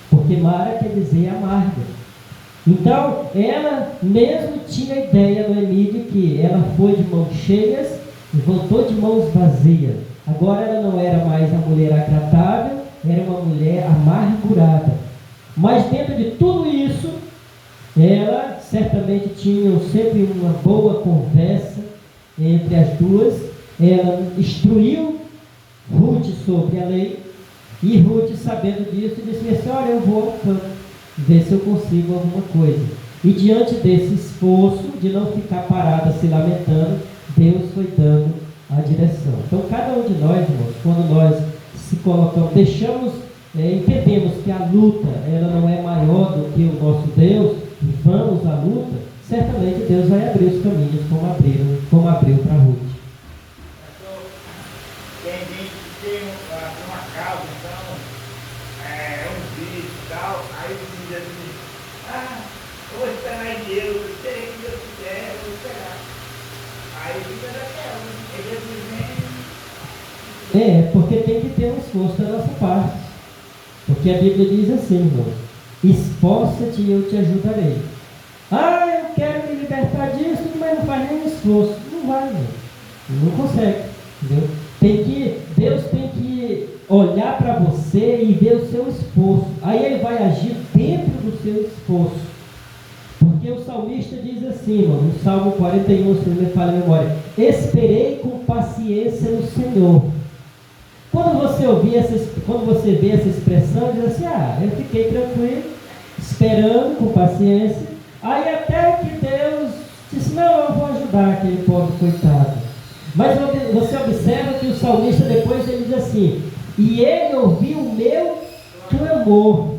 porque Mara quer dizer amarga. Então ela mesmo tinha a ideia, Noemi, de que ela foi de mãos cheias e voltou de mãos vazias. Agora ela não era mais a mulher agradável, era uma mulher amargurada. Mas dentro de tudo isso, ela certamente tinha sempre uma boa conversa entre as duas. Ela instruiu Ruth sobre a lei, e Ruth, sabendo disso, disse assim: olha, eu vou ao campo, ver se eu consigo alguma coisa. E diante desse esforço de não ficar parada se lamentando, Deus foi dando a direção. Então cada um de nós, irmãos, quando nós se colocamos, entendemos que a luta ela não é maior do que o nosso Deus, e vamos à luta, certamente Deus vai abrir os caminhos como abriu para Ruth. Tem gente que tem uma causa, então, um vício e tal, aí diz assim, eu vou esperar em Deus, eu esperei que Deus quiser, eu vou esperar. Aí fica daquela, porque tem que ter um esforço da nossa parte. Porque a Bíblia diz assim, irmão: esforça-te e eu te ajudarei. Eu quero me libertar disso, mas não faz nenhum esforço. Não vai, irmão. Não consegue. Entendeu? Deus tem que olhar para você e ver o seu esforço. Aí Ele vai agir dentro do seu esforço. Porque o salmista diz assim, irmão, no Salmo 41, se não me falha a memória: esperei com paciência no Senhor. Quando você vê essa expressão, diz assim: eu fiquei tranquilo, esperando com paciência. Aí até que Deus disse: não, eu vou ajudar aquele pobre coitado. Mas você observa que o salmista depois ele diz assim: e ele ouviu o meu clamor.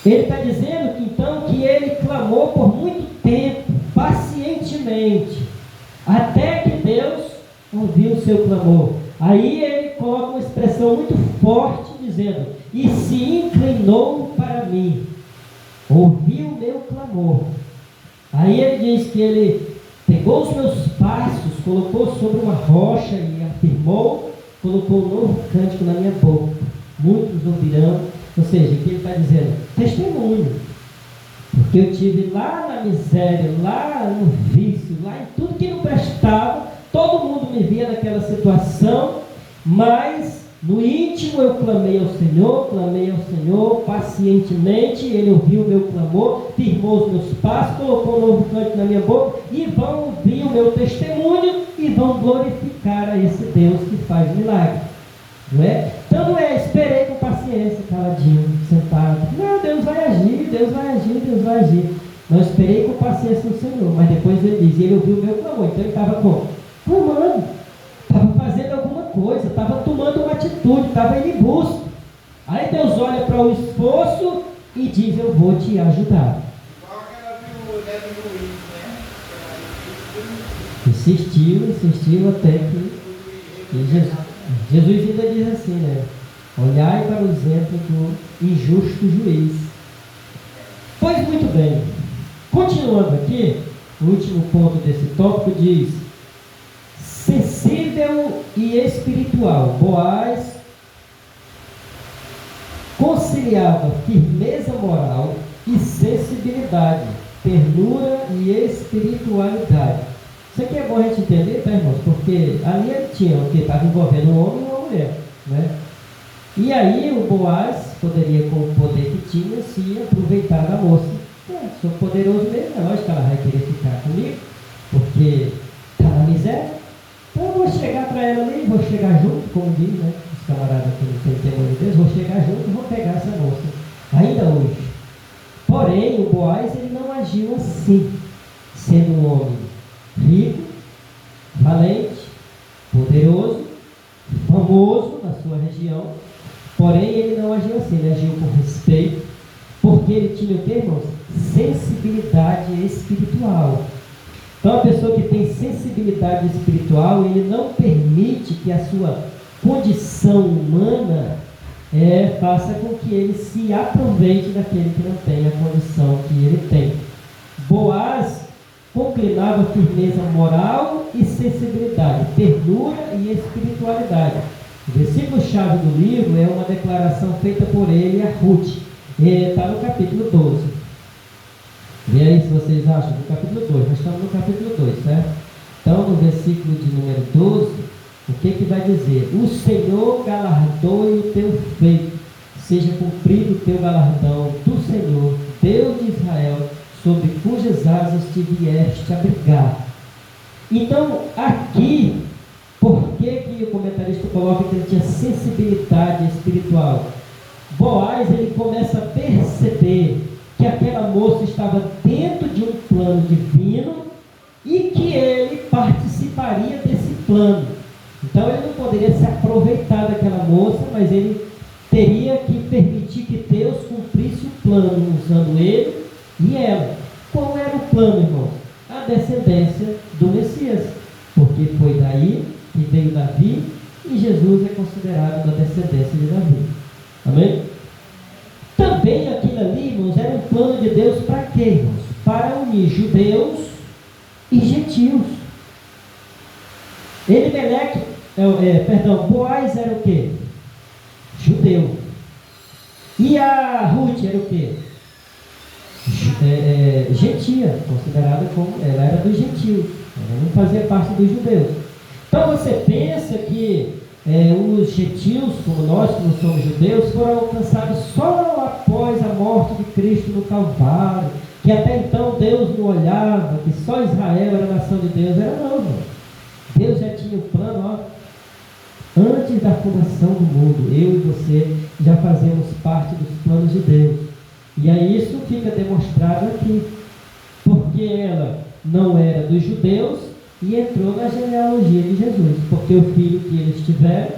Ele está dizendo que então que ele clamou por muito tempo, pacientemente, até que Deus ouviu o seu clamor. Aí ele coloca uma expressão muito forte, dizendo: e se inclinou para mim, ouviu o meu clamor. Aí ele diz que ele pegou os meus passos, colocou sobre uma rocha e afirmou, colocou um novo cântico na minha boca. Muitos ouvirão. Ou seja, aqui ele está dizendo, testemunho. Porque eu tive lá na miséria, lá no vício, lá em tudo que não prestava, todo mundo me via naquela situação, mas no íntimo eu clamei ao Senhor, pacientemente, Ele ouviu o meu clamor, firmou os meus passos, colocou um novo cântico na minha boca, e vão ouvir o meu testemunho, e vão glorificar a esse Deus que faz milagre. Não é? Então não é, esperei com paciência, caladinho, sentado. Não, Deus vai agir, Deus vai agir, Deus vai agir. Não, esperei com paciência no Senhor, mas depois ele diz, ele ouviu o meu clamor, então ele estava como? Clamando, estava fazendo alguma coisa, estava tomando uma atitude, estava indo em busca. Aí Deus olha para o esforço e diz, eu vou te ajudar. Igual aquela viúva do Luiz, né? Insistiu até que Jesus ainda diz assim, né? Olhai para o exemplo do injusto juiz. Pois muito bem. Continuando aqui, o último ponto desse tópico diz: sensível e espiritual. Boaz conciliava firmeza moral e sensibilidade, ternura e espiritualidade. Isso aqui é bom a gente entender, tá, irmãos? Porque ali ele tinha o que estava envolvendo um homem e uma mulher, né? E aí o Boaz poderia, com o poder que tinha, se aproveitar da moça. Sou poderoso mesmo, é lógico que ela vai querer ficar comigo, porque está na miséria. Então eu vou chegar para ela ali, vou chegar junto, como diz, né? Os camaradas que não têm temor de Deus, vou chegar junto e vou pegar essa moça, ainda hoje. Porém, o Boaz, ele não agiu assim, sendo um homem rico, valente, poderoso, famoso na sua região, porém ele não agiu assim, ele agiu com respeito, porque ele tinha o que, irmãos? Sensibilidade espiritual. Então a pessoa que tem sensibilidade espiritual, ele não permite que a sua condição humana faça com que ele se aproveite daquele que não tem a condição que ele tem. Boaz conclinava firmeza moral e sensibilidade, ternura e espiritualidade. O versículo-chave do livro é uma declaração feita por ele a Ruth. Está no capítulo 12. Vê aí se vocês acham, no capítulo 2. Nós estamos no capítulo 2, certo? Então, no versículo de número 12, o que vai dizer? O Senhor galardoe o teu feito, seja cumprido o teu galardão do Senhor, Deus de Israel, sobre cujas asas te vieste abrigar. Então, aqui, por que o comentarista coloca que ele tinha sensibilidade espiritual? Boaz, ele começa a perceber que aquela moça estava dentro de um plano divino e que ele participaria desse plano. Então, ele não poderia se aproveitar daquela moça, mas ele teria que permitir que Deus cumprisse o plano, usando ele e ela. Qual era o plano, irmãos? A descendência do Messias, porque foi daí que veio Davi e Jesus é considerado da descendência de Davi. Amém? Também aquilo ali, irmãos, era um plano de Deus para quê, irmãos? Para unir judeus e gentios. Boaz era o quê? Judeu. E a Ruth era o quê? Gentia, considerada como, ela era dos gentios, ela não fazia parte dos judeus. Então você pensa que os gentios, como nós que não somos judeus, foram alcançados só após a morte de Cristo no Calvário, que até então Deus não olhava, que só Israel era a nação de Deus. Era não, irmão. Deus já tinha o plano, antes da fundação do mundo. Eu e você já fazemos parte dos planos de Deus. E aí isso fica demonstrado aqui, porque ela não era dos judeus e entrou na genealogia de Jesus, porque o filho que eles tiveram,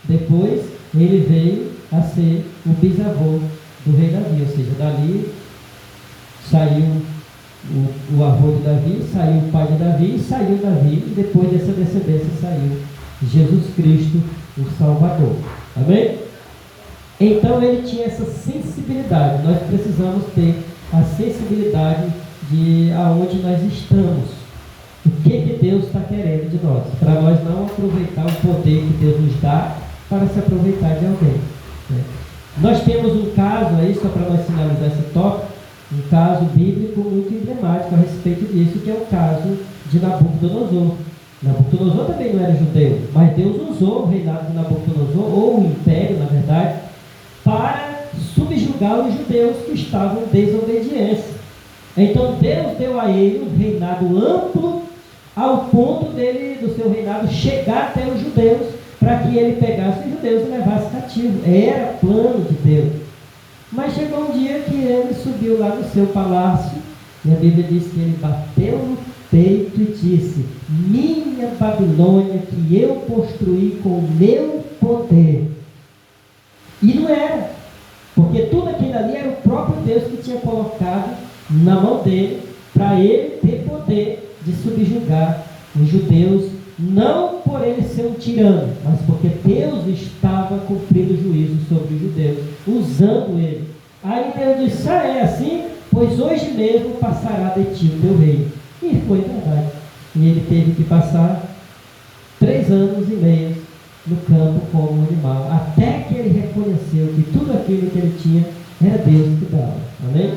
depois ele veio a ser o bisavô do rei Davi, ou seja, dali saiu o avô de Davi, saiu o pai de Davi, saiu Davi, e depois dessa descendência saiu Jesus Cristo, o Salvador. Amém? Então ele tinha essa sensibilidade. Nós precisamos ter a sensibilidade de aonde nós estamos. o que Deus está querendo de nós, para nós não aproveitar o poder que Deus nos dá para se aproveitar de alguém, né? Nós temos um caso aí, só para nós finalizar esse tópico, um caso bíblico muito emblemático a respeito disso, que é o caso de Nabucodonosor. Nabucodonosor também não era judeu, mas Deus usou o reinado de Nabucodonosor, ou o império, na verdade, para subjugar os judeus que estavam em desobediência. Então Deus deu a ele um reinado amplo, ao ponto do seu reinado chegar até os judeus, para que ele pegasse os judeus e levasse cativo. Era plano de Deus. Mas chegou um dia que ele subiu lá no seu palácio, e a Bíblia diz que ele bateu no peito e disse: minha Babilônia, que eu construí com o meu poder. E não era, porque tudo aquilo ali era o próprio Deus que tinha colocado na mão dele, para ele ter poder de subjugar os judeus, não por ele ser um tirano, mas porque Deus estava cumprindo juízo sobre os judeus, usando ele. Aí Deus disse: é assim, pois hoje mesmo passará de ti o teu reino. E foi verdade. E ele teve que passar 3 anos e meio no campo como animal, até que ele reconheceu que tudo aquilo que ele tinha era Deus que dava. Amém?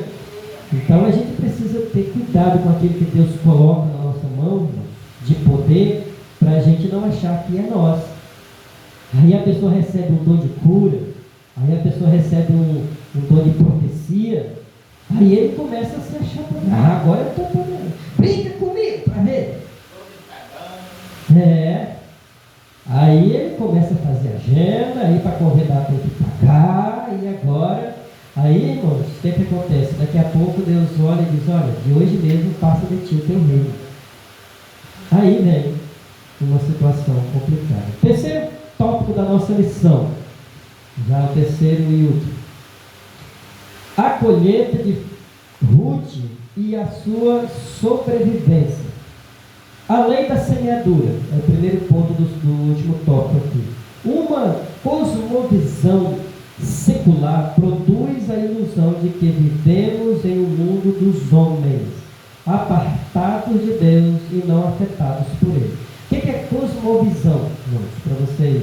Então a gente precisa ter cuidado com aquilo que Deus coloca na nossa mão, de poder, para a gente não achar que é nosso. Aí a pessoa recebe um dom de cura, aí a pessoa recebe um dom de profecia, aí ele começa a se achar, agora eu estou podendo, brinca comigo para ver. Aí ele começa a fazer agenda, aí para convidar tem que pagar, e agora, aí irmãos, o que acontece? Daqui a pouco Deus olha e diz: olha, de hoje mesmo passa de ti o teu reino. Aí vem uma situação complicada. Terceiro tópico da nossa lição, já o terceiro e último: a colheita de Ruth e a sua sobrevivência. A lei da semeadura é o primeiro ponto do último tópico aqui. Uma cosmovisão secular produz a ilusão de que vivemos em um mundo dos homens, apartados de Deus e não afetados por ele. O que é cosmovisão? Para vocês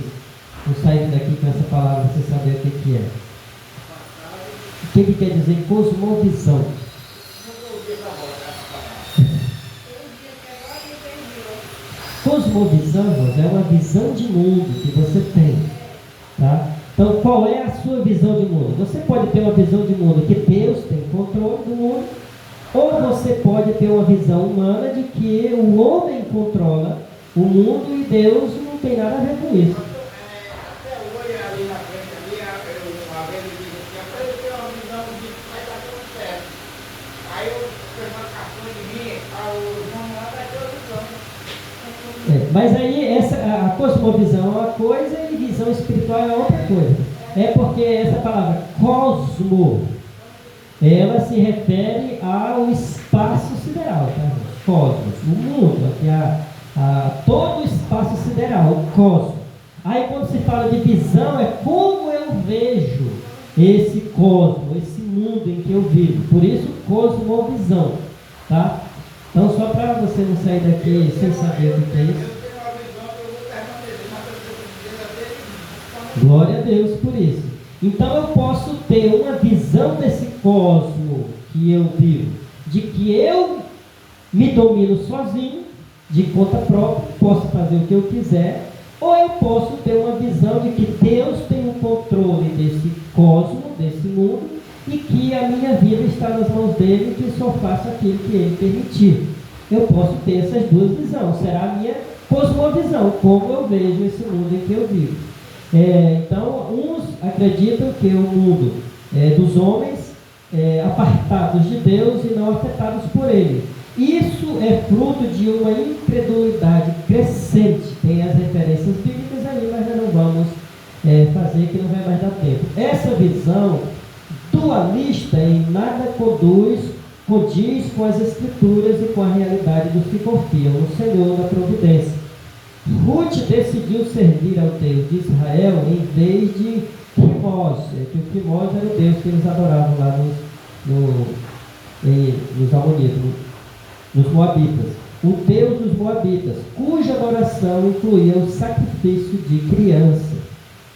não saírem daqui com essa palavra, vocês saberem o que é. O que quer dizer cosmovisão? Cosmovisão, irmãos, é uma visão de mundo que você tem, tá? Então, qual é a sua visão de mundo? Você pode ter uma visão de mundo que Deus tem controle do mundo, ou você pode ter uma visão humana de que o homem controla o mundo e Deus não tem nada a ver com isso. Até hoje, ali na frente, uma vez ele disse assim: rapaz, eu tenho uma visão de que vai dar tudo certo. Aí eu fiz uma cartão de mim, o irmão lá vai ter outra visão. Mas aí a cosmovisão é uma coisa e visão espiritual é outra coisa. É porque essa palavra cosmo, ela se refere ao espaço sideral, tá? Cosmos, o mundo, aqui todo o espaço sideral, o cosmos. Aí quando se fala de visão, é como eu vejo esse cosmos, esse mundo em que eu vivo. Por isso, cosmovisão, tá? Então, só para você não sair daqui sem saber o que é isso. Glória a Deus por isso. Então, eu posso ter uma visão desse cosmo que eu vivo, de que eu me domino sozinho, de conta própria, posso fazer o que eu quiser, ou eu posso ter uma visão de que Deus tem o controle desse cosmo, desse mundo, e que a minha vida está nas mãos dele e que só faço aquilo que ele permitir. Eu posso ter essas duas visões, será a minha cosmovisão, como eu vejo esse mundo em que eu vivo. Então, uns acreditam que o mundo é dos homens, apartados de Deus e não afetados por ele. Isso é fruto de uma incredulidade crescente. Tem as referências bíblicas ali, mas nós não vamos fazer, que não vai mais dar tempo. Essa visão dualista em nada condiz com as Escrituras e com a realidade dos que confiam no Senhor da providência. Ruth decidiu servir ao Deus de Israel em vez de Quimós, que o Quimós era o Deus que eles adoravam lá nos Amonitas, nos Moabitas. o Deus dos Moabitas, cuja adoração incluía o sacrifício de criança.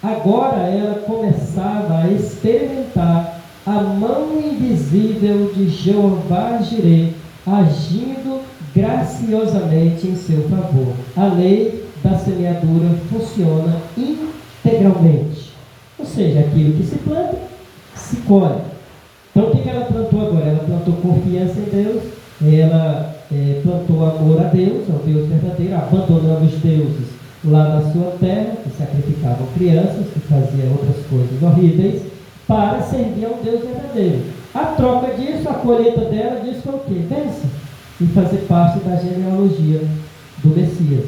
Agora ela começava a experimentar a mão invisível de Jeová Jireh, agindo graciosamente em seu favor. A lei da semeadura funciona integralmente. Ou seja, aquilo que se planta, se colhe. Então, o que ela plantou agora? Ela plantou confiança em Deus, ela plantou amor a Deus, ao Deus verdadeiro, abandonando os deuses lá na sua terra, que sacrificavam crianças, que faziam outras coisas horríveis, para servir ao Deus verdadeiro. A troca disso, a colheita dela, diz foi o quê? Bênção. E fazer parte da genealogia do Messias.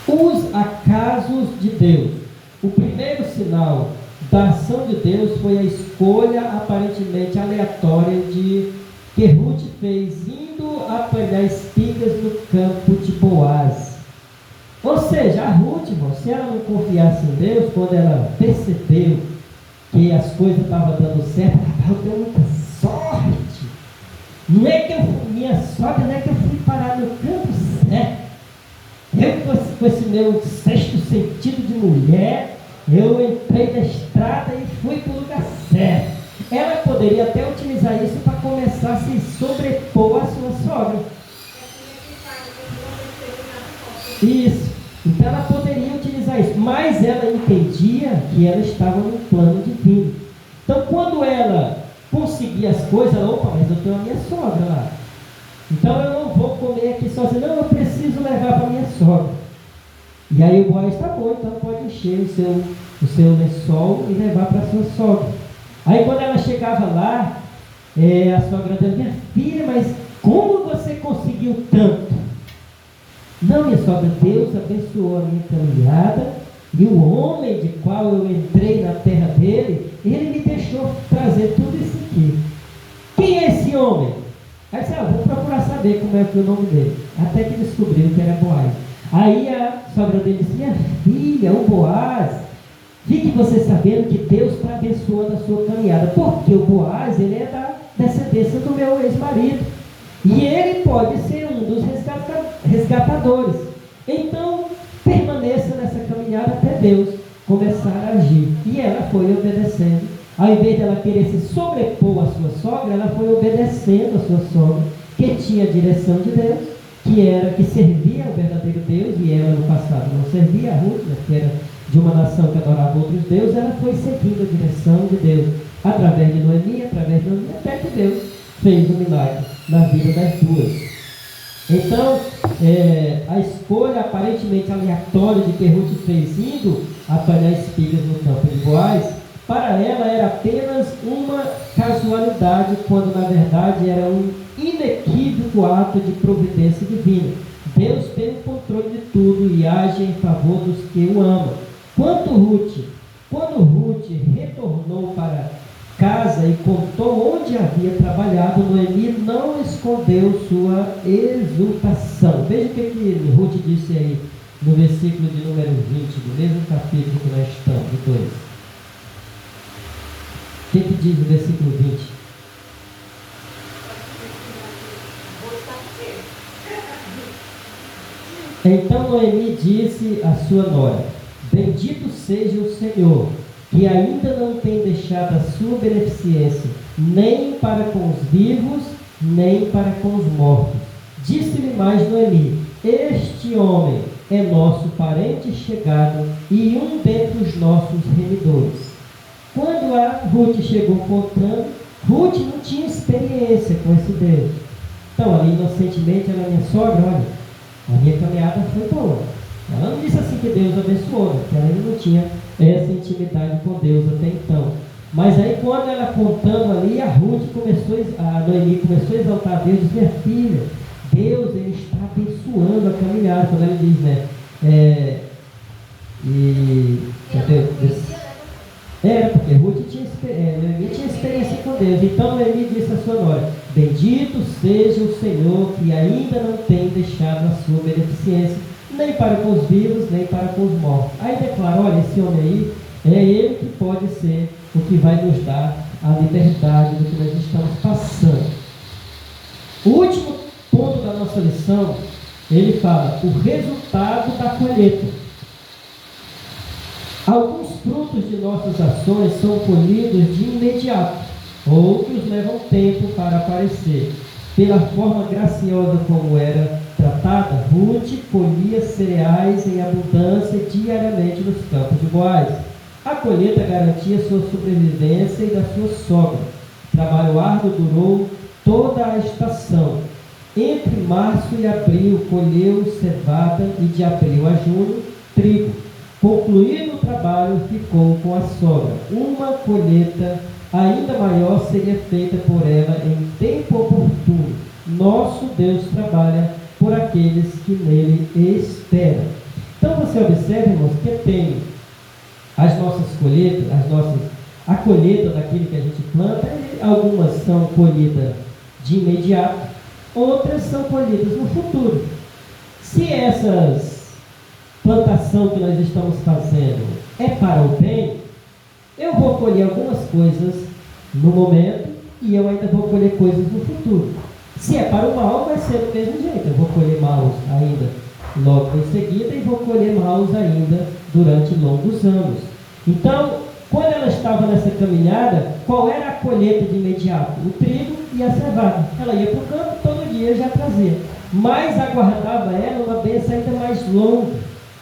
Os acasos de Deus. O primeiro sinal da ação de Deus foi a escolha aparentemente aleatória que Ruth fez indo apanhar espigas no campo de Boaz. Ou seja, a Ruth, irmão, se ela não confiasse em Deus, quando ela percebeu que as coisas estavam dando certo, ela deu muita sorte. Não é que minha sogra, não é que eu fui parar no campo certo. Eu, com esse meu sexto sentido de mulher, eu entrei na estrada e fui para o lugar certo. Ela poderia até utilizar isso para começar a se sobrepor à sua sogra. Isso. Então ela poderia utilizar isso. Mas ela entendia que ela estava no plano divino. Então quando ela conseguia as coisas, opa, mas eu tenho a minha sogra lá. Então eu não vou comer aqui sozinho. Não, eu preciso levar para a minha sogra. E aí o Boaz está bom, então pode encher o seu lençol e levar para a sua sogra. Aí quando ela chegava lá, a sogra dela, minha filha, mas como você conseguiu tanto? Não, minha sogra, Deus abençoou a minha caminhada, e o homem de qual eu entrei na terra dele, ele me deixou trazer tudo isso aqui. Quem é esse homem? Aí disse, vou procurar saber como é que é o nome dele. Até que descobriu que era Boaz. Aí a sogra dele disse, minha filha, o Boaz, fique você sabendo que Deus está abençoando a sua caminhada, porque o Boaz, ele é da descendência do meu ex-marido, e ele pode ser um dos resgatadores. Então, permaneça nessa caminhada até Deus começar a agir. E ela foi obedecendo. Ao invés de ela querer se sobrepor à sua sogra, ela foi obedecendo a sua sogra, que tinha a direção de Deus, que servia ao verdadeiro Deus, e ela no passado não servia a Ruth, que era de uma nação que adorava outros deuses. Ela foi seguindo a direção de Deus, através de Noemi, até que Deus fez um milagre na vida das duas. Então, a escolha aparentemente aleatória de que Ruth fez indo apanhar espigas no campo de Boaz, para ela era apenas uma casualidade, quando na verdade era um inequívoco ato de providência divina. Deus tem o controle de tudo e age em favor dos que o amam. Quando Ruth retornou para casa e contou onde havia trabalhado, Noemi não escondeu sua exultação. Veja o que Ruth disse aí no versículo de número 20, do mesmo capítulo que nós estamos, do 2. O que diz o versículo 20? Então Noemi disse à sua nora, bendito seja o Senhor, que ainda não tem deixado a sua beneficência, nem para com os vivos, nem para com os mortos. Disse-lhe mais Noemi, este homem é nosso parente chegado e um dentre os nossos remidores. Quando a Ruth chegou contando, Ruth não tinha experiência com esse Deus. Então, ali inocentemente, ela, minha sogra, olha, a minha caminhada foi boa. Ela não disse assim que Deus abençoou, porque ela ainda não tinha essa intimidade com Deus até então. Mas aí, quando ela contando ali, a Noemi começou a exaltar a Deus e disse, minha filha, Deus, ele está abençoando a caminhada. Quando ela diz, né, porque Ruth Noemi tinha experiência com Deus. Então Noemi disse à sua nora, bendito seja o Senhor, que ainda não tem deixado a sua beneficência, nem para com os vivos, nem para com os mortos. Aí declara, olha, esse homem aí, é ele que pode ser o que vai nos dar a liberdade do que nós estamos passando. O último ponto da nossa lição, ele fala o resultado da colheita. Alguns frutos de nossas ações são colhidos de imediato, outros levam tempo para aparecer. Pela forma graciosa como era tratada, Ruth colhia cereais em abundância diariamente nos campos de Boaz. A colheita garantia sua sobrevivência e da sua sogra. O trabalho árduo durou toda a estação. Entre março e abril colheu cevada e de abril a junho trigo. Concluído o trabalho, ficou com a sogra. Uma colheita ainda maior seria feita por ela em tempo oportuno. Nosso Deus trabalha por aqueles que nele esperam. Então você observa, irmãos, que tem as nossas colheitas, a colheita daquilo que a gente planta, algumas são colhidas de imediato, outras são colhidas no futuro. Se essas plantação que nós estamos fazendo é para o bem, eu vou colher algumas coisas no momento e eu ainda vou colher coisas no futuro. Se é para o mal, vai ser do mesmo jeito. Eu vou colher maus ainda logo em seguida e vou colher maus ainda durante longos anos. Então, quando ela estava nessa caminhada, qual era a colheita de imediato? O trigo e a cevada. Ela ia para o campo, todo dia já trazia. Mas aguardava ela uma bênção ainda mais longa,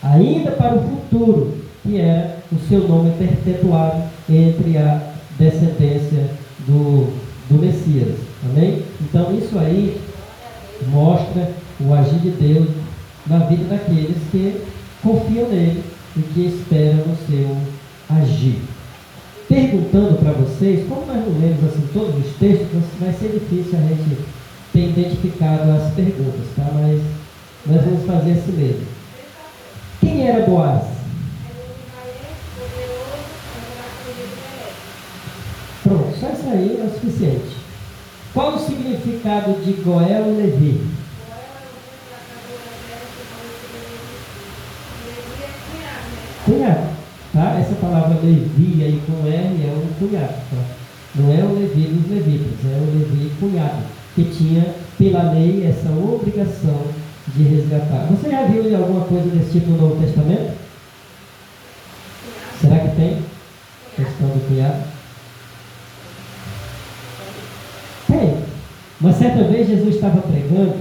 ainda para o futuro, que era o seu nome perpetuado entre a descendência do Messias. Amém? Então isso aí mostra o agir de Deus na vida daqueles que confiam nele e que esperam o seu agir. Perguntando para vocês, como nós não lemos assim todos os textos, vai ser difícil a gente ter identificado as perguntas, tá? Mas nós vamos fazer assim mesmo. Quem era Boaz? Pronto, só isso aí é o suficiente. Qual o significado de Goel e Levi? Cunhado, tá? Essa palavra Levi aí com R é um cunhado, tá? Não é o Levi dos levitas, é o Levi cunhado, que tinha pela lei essa obrigação de resgatar. Você já viu alguma coisa desse tipo no Novo Testamento? Será que tem? Questão do cunhado? Tem. Uma certa vez Jesus estava pregando,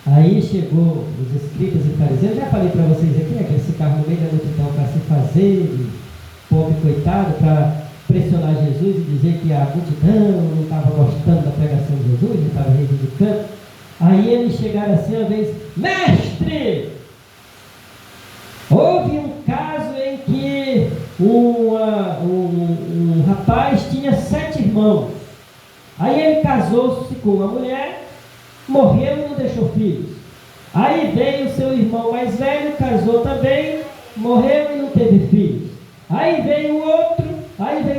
aí chegou os escribas e fariseus. Eu já falei para vocês aqui, né, que eles ficavam no meio da multidão para se fazer de pobre coitado, para pressionar Jesus e dizer que a multidão não estava gostando da pregação de Jesus, ele estava reivindicando. Aí eles chegaram assim uma vez: mestre, houve um caso em que um rapaz tinha 7 irmãos. Aí ele casou-se com uma mulher, morreu e não deixou filhos. Aí veio o seu irmão mais velho, casou também, morreu e não teve filhos. Aí veio o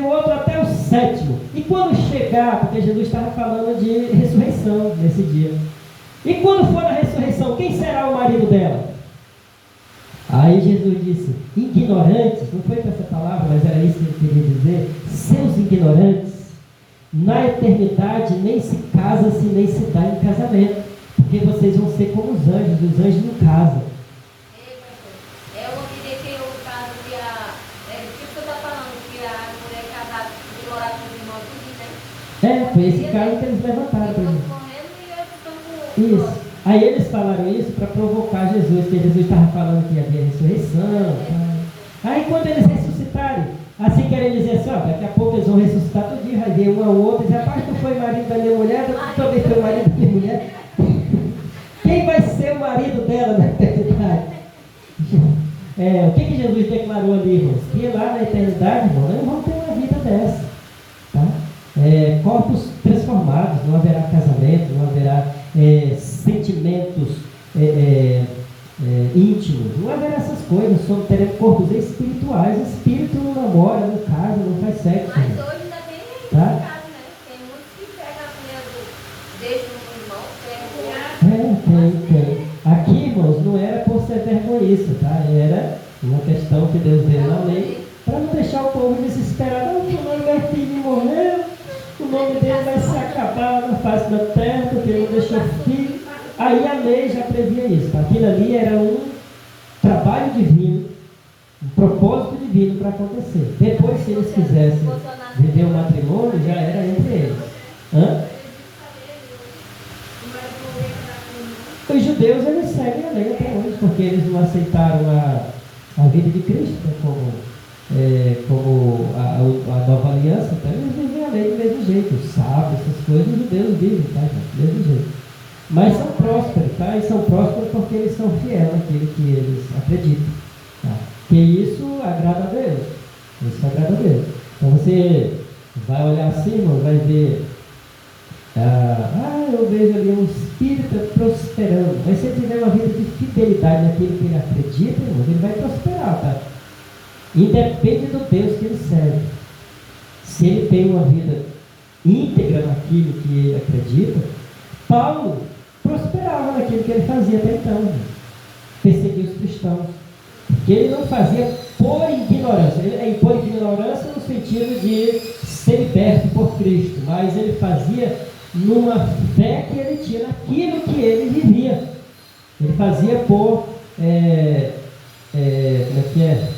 outro até o 7º. E quando chegar, porque Jesus estava falando de ressurreição nesse dia. E quando for a ressurreição, quem será o marido dela? Aí Jesus disse: ignorantes, não foi com essa palavra, mas era isso que ele queria dizer, seus ignorantes, na eternidade nem se casa-se nem se dá em casamento, porque vocês vão ser como os anjos não casam. Eu ouvi que o caso que tipo que você está falando, que a mulher casada de morar com os irmãos tudo, né? Foi esse caso que eles levantaram para mim. Isso. Aí eles falaram isso para provocar Jesus, que Jesus estava falando que havia ressurreição. Tá? Aí quando eles ressuscitarem, assim querem dizer assim, ó, daqui a pouco eles vão ressuscitar todo dia, vai ver um ao outro, e dizer: rapaz, tu foi marido da minha mulher, tu também foi marido da minha mulher. Quem vai ser o marido dela na eternidade? O que Jesus declarou ali, irmãos? Que lá na eternidade, irmão, nós vamos ter uma vida dessa. Tá? Corpos transformados, não haverá casamento, não haverá sentimentos íntimos, não haverá essas coisas. Teremos corpos espirituais. Espírito não namora, não casa, não faz sexo. Mas hoje ainda tem esse caso, né? Tem muitos que pegam a mulher deixam um irmão, Tem. Aqui, irmãos, não era por ser vergonhice, tá? Era uma questão que Deus deu na lei para não deixar o povo desesperado. O nome do meu filho morreu, o nome dele vai se acabar na face da terra porque ele não deixou filho. Aí a lei já previa isso. Aquilo ali era um trabalho divino, um propósito divino para acontecer. Depois, se eles quisessem viver um matrimônio, já era entre eles. Hã? Os judeus, eles seguem a lei até hoje, porque eles não aceitaram a vida de Cristo, né, como a nova aliança. Então eles vivem a lei do mesmo jeito. O sábado, essas coisas, os judeus vivem, tá? Do mesmo jeito. Mas são prósperos, tá? E são prósperos porque eles são fiéis naquilo que eles acreditam. Tá? Que isso agrada a Deus. Isso agrada a Deus. Então você vai olhar assim, irmão, vai ver. Eu vejo ali um espírita prosperando. Mas se ele tiver uma vida de fidelidade naquilo que ele acredita, irmão, ele vai prosperar, tá? Independe do Deus que ele serve. Se ele tem uma vida íntegra naquilo que ele acredita, Paulo prosperava naquilo que ele fazia até então. Perseguia os cristãos. Porque ele não fazia por ignorância. Ele por ignorância no sentido de ser liberto por Cristo. Mas ele fazia numa fé que ele tinha naquilo que ele vivia. Ele fazia por... como é que é?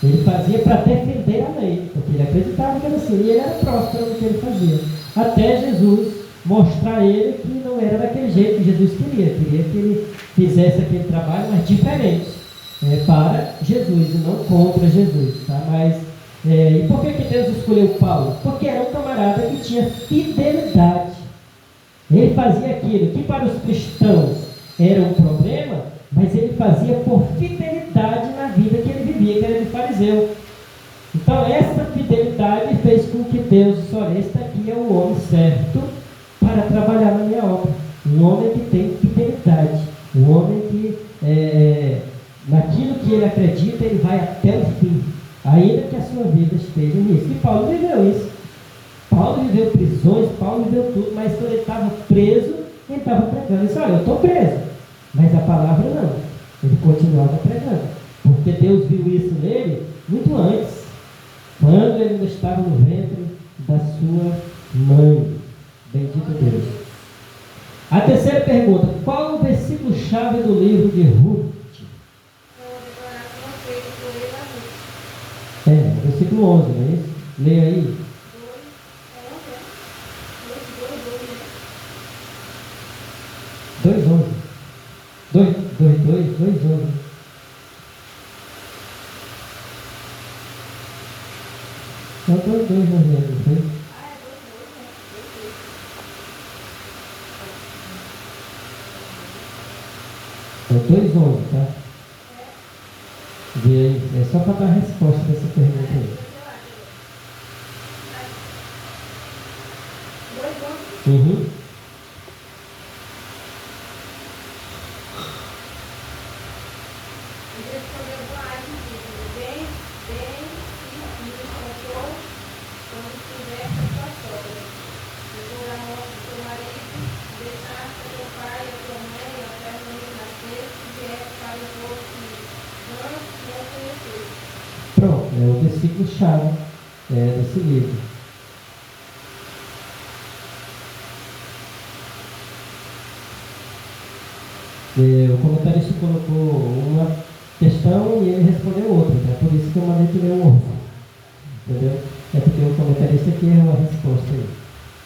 Ele fazia para defender a lei. Porque ele acreditava que era assim. E ele era próspero no que ele fazia. Até Jesus mostrar a ele que não era daquele jeito que Jesus queria. Queria que ele fizesse aquele trabalho, mas diferente, para Jesus e não contra Jesus. Tá? Mas, e por que Deus escolheu Paulo? Porque era um camarada que tinha fidelidade. Ele fazia aquilo que para os cristãos era um problema, mas ele fazia por fidelidade na vida que ele vivia, que era de fariseu. Então essa fidelidade fez com que Deus disse: olha, este aqui é o homem certo para trabalhar na minha obra. Um homem que tem fidelidade. Um homem que, naquilo que ele acredita, ele vai até o fim. Ainda que a sua vida esteja em risco. E Paulo viveu isso. Paulo viveu prisões, Paulo viveu tudo, mas quando ele estava preso, ele estava pregando. Ele disse: olha, eu estou preso. Mas a palavra não. Ele continuava pregando. Porque Deus viu isso nele muito antes. Quando ele ainda estava no ventre da sua mãe. Bendito Deus. A terceira pergunta: qual o versículo-chave do livro de Ruth? Versículo 11, não é isso? Leia aí. 2:11. 2:11. Só 2:2, não foi? É 2:11, tá? Vê aí, é só para dar a resposta dessa pergunta aí. Uhum. Pronto, é o versículo-chave desse livro. O comentarista colocou uma questão e ele respondeu outra, né? Por isso que eu mandei que ler o outro. Entendeu? É porque o comentarista aqui errou a resposta aí.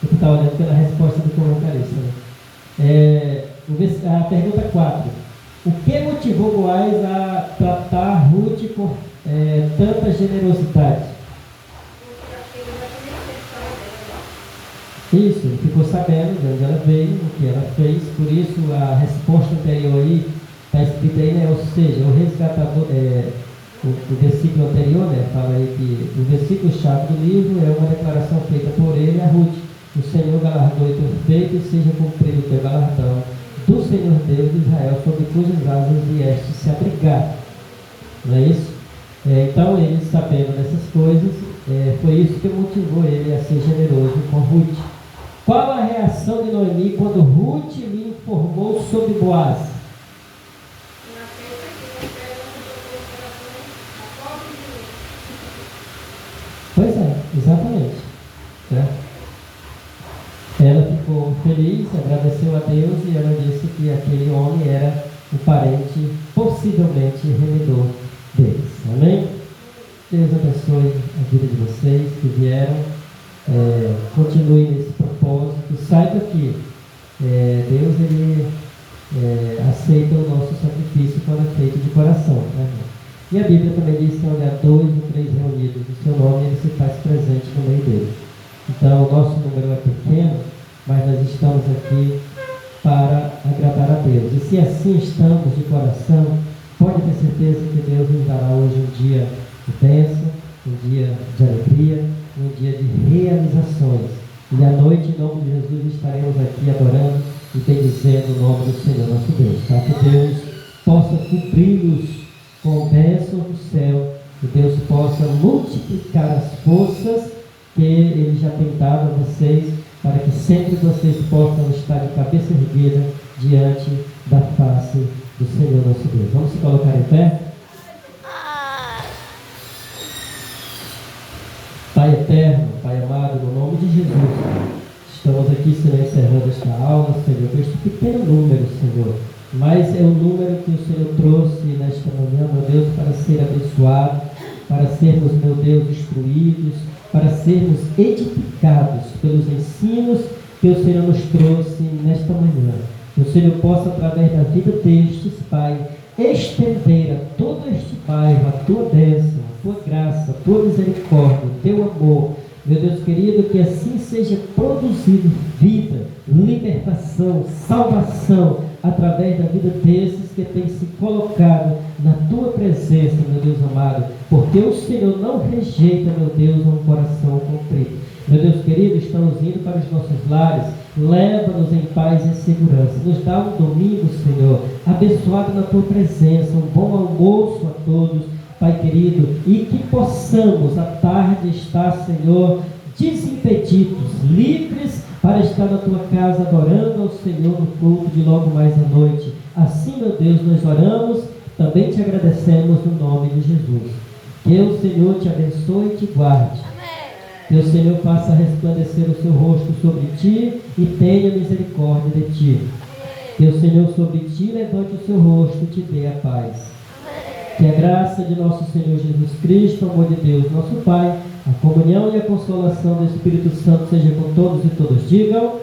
Eu estava olhando pela resposta do comentarista. Né? A pergunta 4. O que motivou Boaz a tratar Ruth com tanta generosidade? Isso, ele ficou sabendo de onde ela veio, o que ela fez, por isso a resposta anterior aí está escrita aí, né? Ou seja, o resgatador, o versículo anterior, né, fala aí que o versículo-chave do livro é uma declaração feita por ele a Ruth: o Senhor galardoe teu feito e seja cumprido o teu galardão do Senhor Deus de Israel, sobre cujas asas vieste se abrigar. Não é isso? Então, ele sabendo dessas coisas, foi isso que motivou ele a ser generoso com Ruth. Qual a reação de Noemi quando Ruth lhe informou sobre Boaz? Pois é, exatamente. Ela ficou feliz, agradeceu a Deus e ela disse que aquele homem era o parente, possivelmente remidor deles. Amém? Deus abençoe a vida de vocês que vieram. Continue nesse propósito. Saiba que Deus ele aceita o nosso sacrifício quando é feito de coração. Né? E a Bíblia também diz que onde há 2 ou 3 reunidos no seu nome, ele se faz presente no meio deles. Então, o nosso número é pequeno, mas nós estamos aqui para agradar a Deus. E se assim estamos de coração, pode ter certeza que Deus nos dará hoje um dia de bênção, um dia de alegria, um dia de realizações. E à noite, em nome de Jesus, estaremos aqui adorando e bendizendo o nome do Senhor nosso Deus. Tá? Que Deus possa cobri-los com bênção do céu, que Deus possa multiplicar as forças que Ele já tem dado a vocês, para que sempre vocês possam estar de cabeça erguida diante da face do Senhor nosso Deus. Vamos se colocar em pé? Pai eterno, Pai amado, no nome de Jesus, estamos aqui, Senhor, encerrando esta aula, Senhor, este pequeno número, Senhor, mas é o número que o Senhor trouxe nesta manhã, meu Deus, para ser abençoado, para sermos, meu Deus, instruídos, para sermos edificados pelos ensinos que o Senhor nos trouxe nesta manhã. Que o Senhor possa, através da vida destes, Pai, estender a todo este bairro a Tua bênção, a Tua graça, a Tua misericórdia, o Teu amor. Meu Deus querido, que assim seja produzido vida, libertação, salvação, através da vida desses que têm se colocado na Tua presença, meu Deus amado, porque o Senhor não rejeita, meu Deus, um coração contrito. Meu Deus querido, estamos indo para os nossos lares, leva-nos em paz e segurança, nos dá um domingo, Senhor, abençoado na Tua presença, um bom almoço a todos, Pai querido, e que possamos à tarde estar, Senhor, desimpedidos, livres, para estar na Tua casa adorando ao Senhor no culto de logo mais à noite. Assim, meu Deus, nós oramos, também te agradecemos no nome de Jesus. Que o Senhor te abençoe e te guarde. Que o Senhor faça resplandecer o seu rosto sobre ti e tenha misericórdia de ti. Que o Senhor sobre ti levante o seu rosto e te dê a paz. Que a graça de nosso Senhor Jesus Cristo, o amor de Deus, nosso Pai, a comunhão e a consolação do Espírito Santo seja com todos e todas. Digam.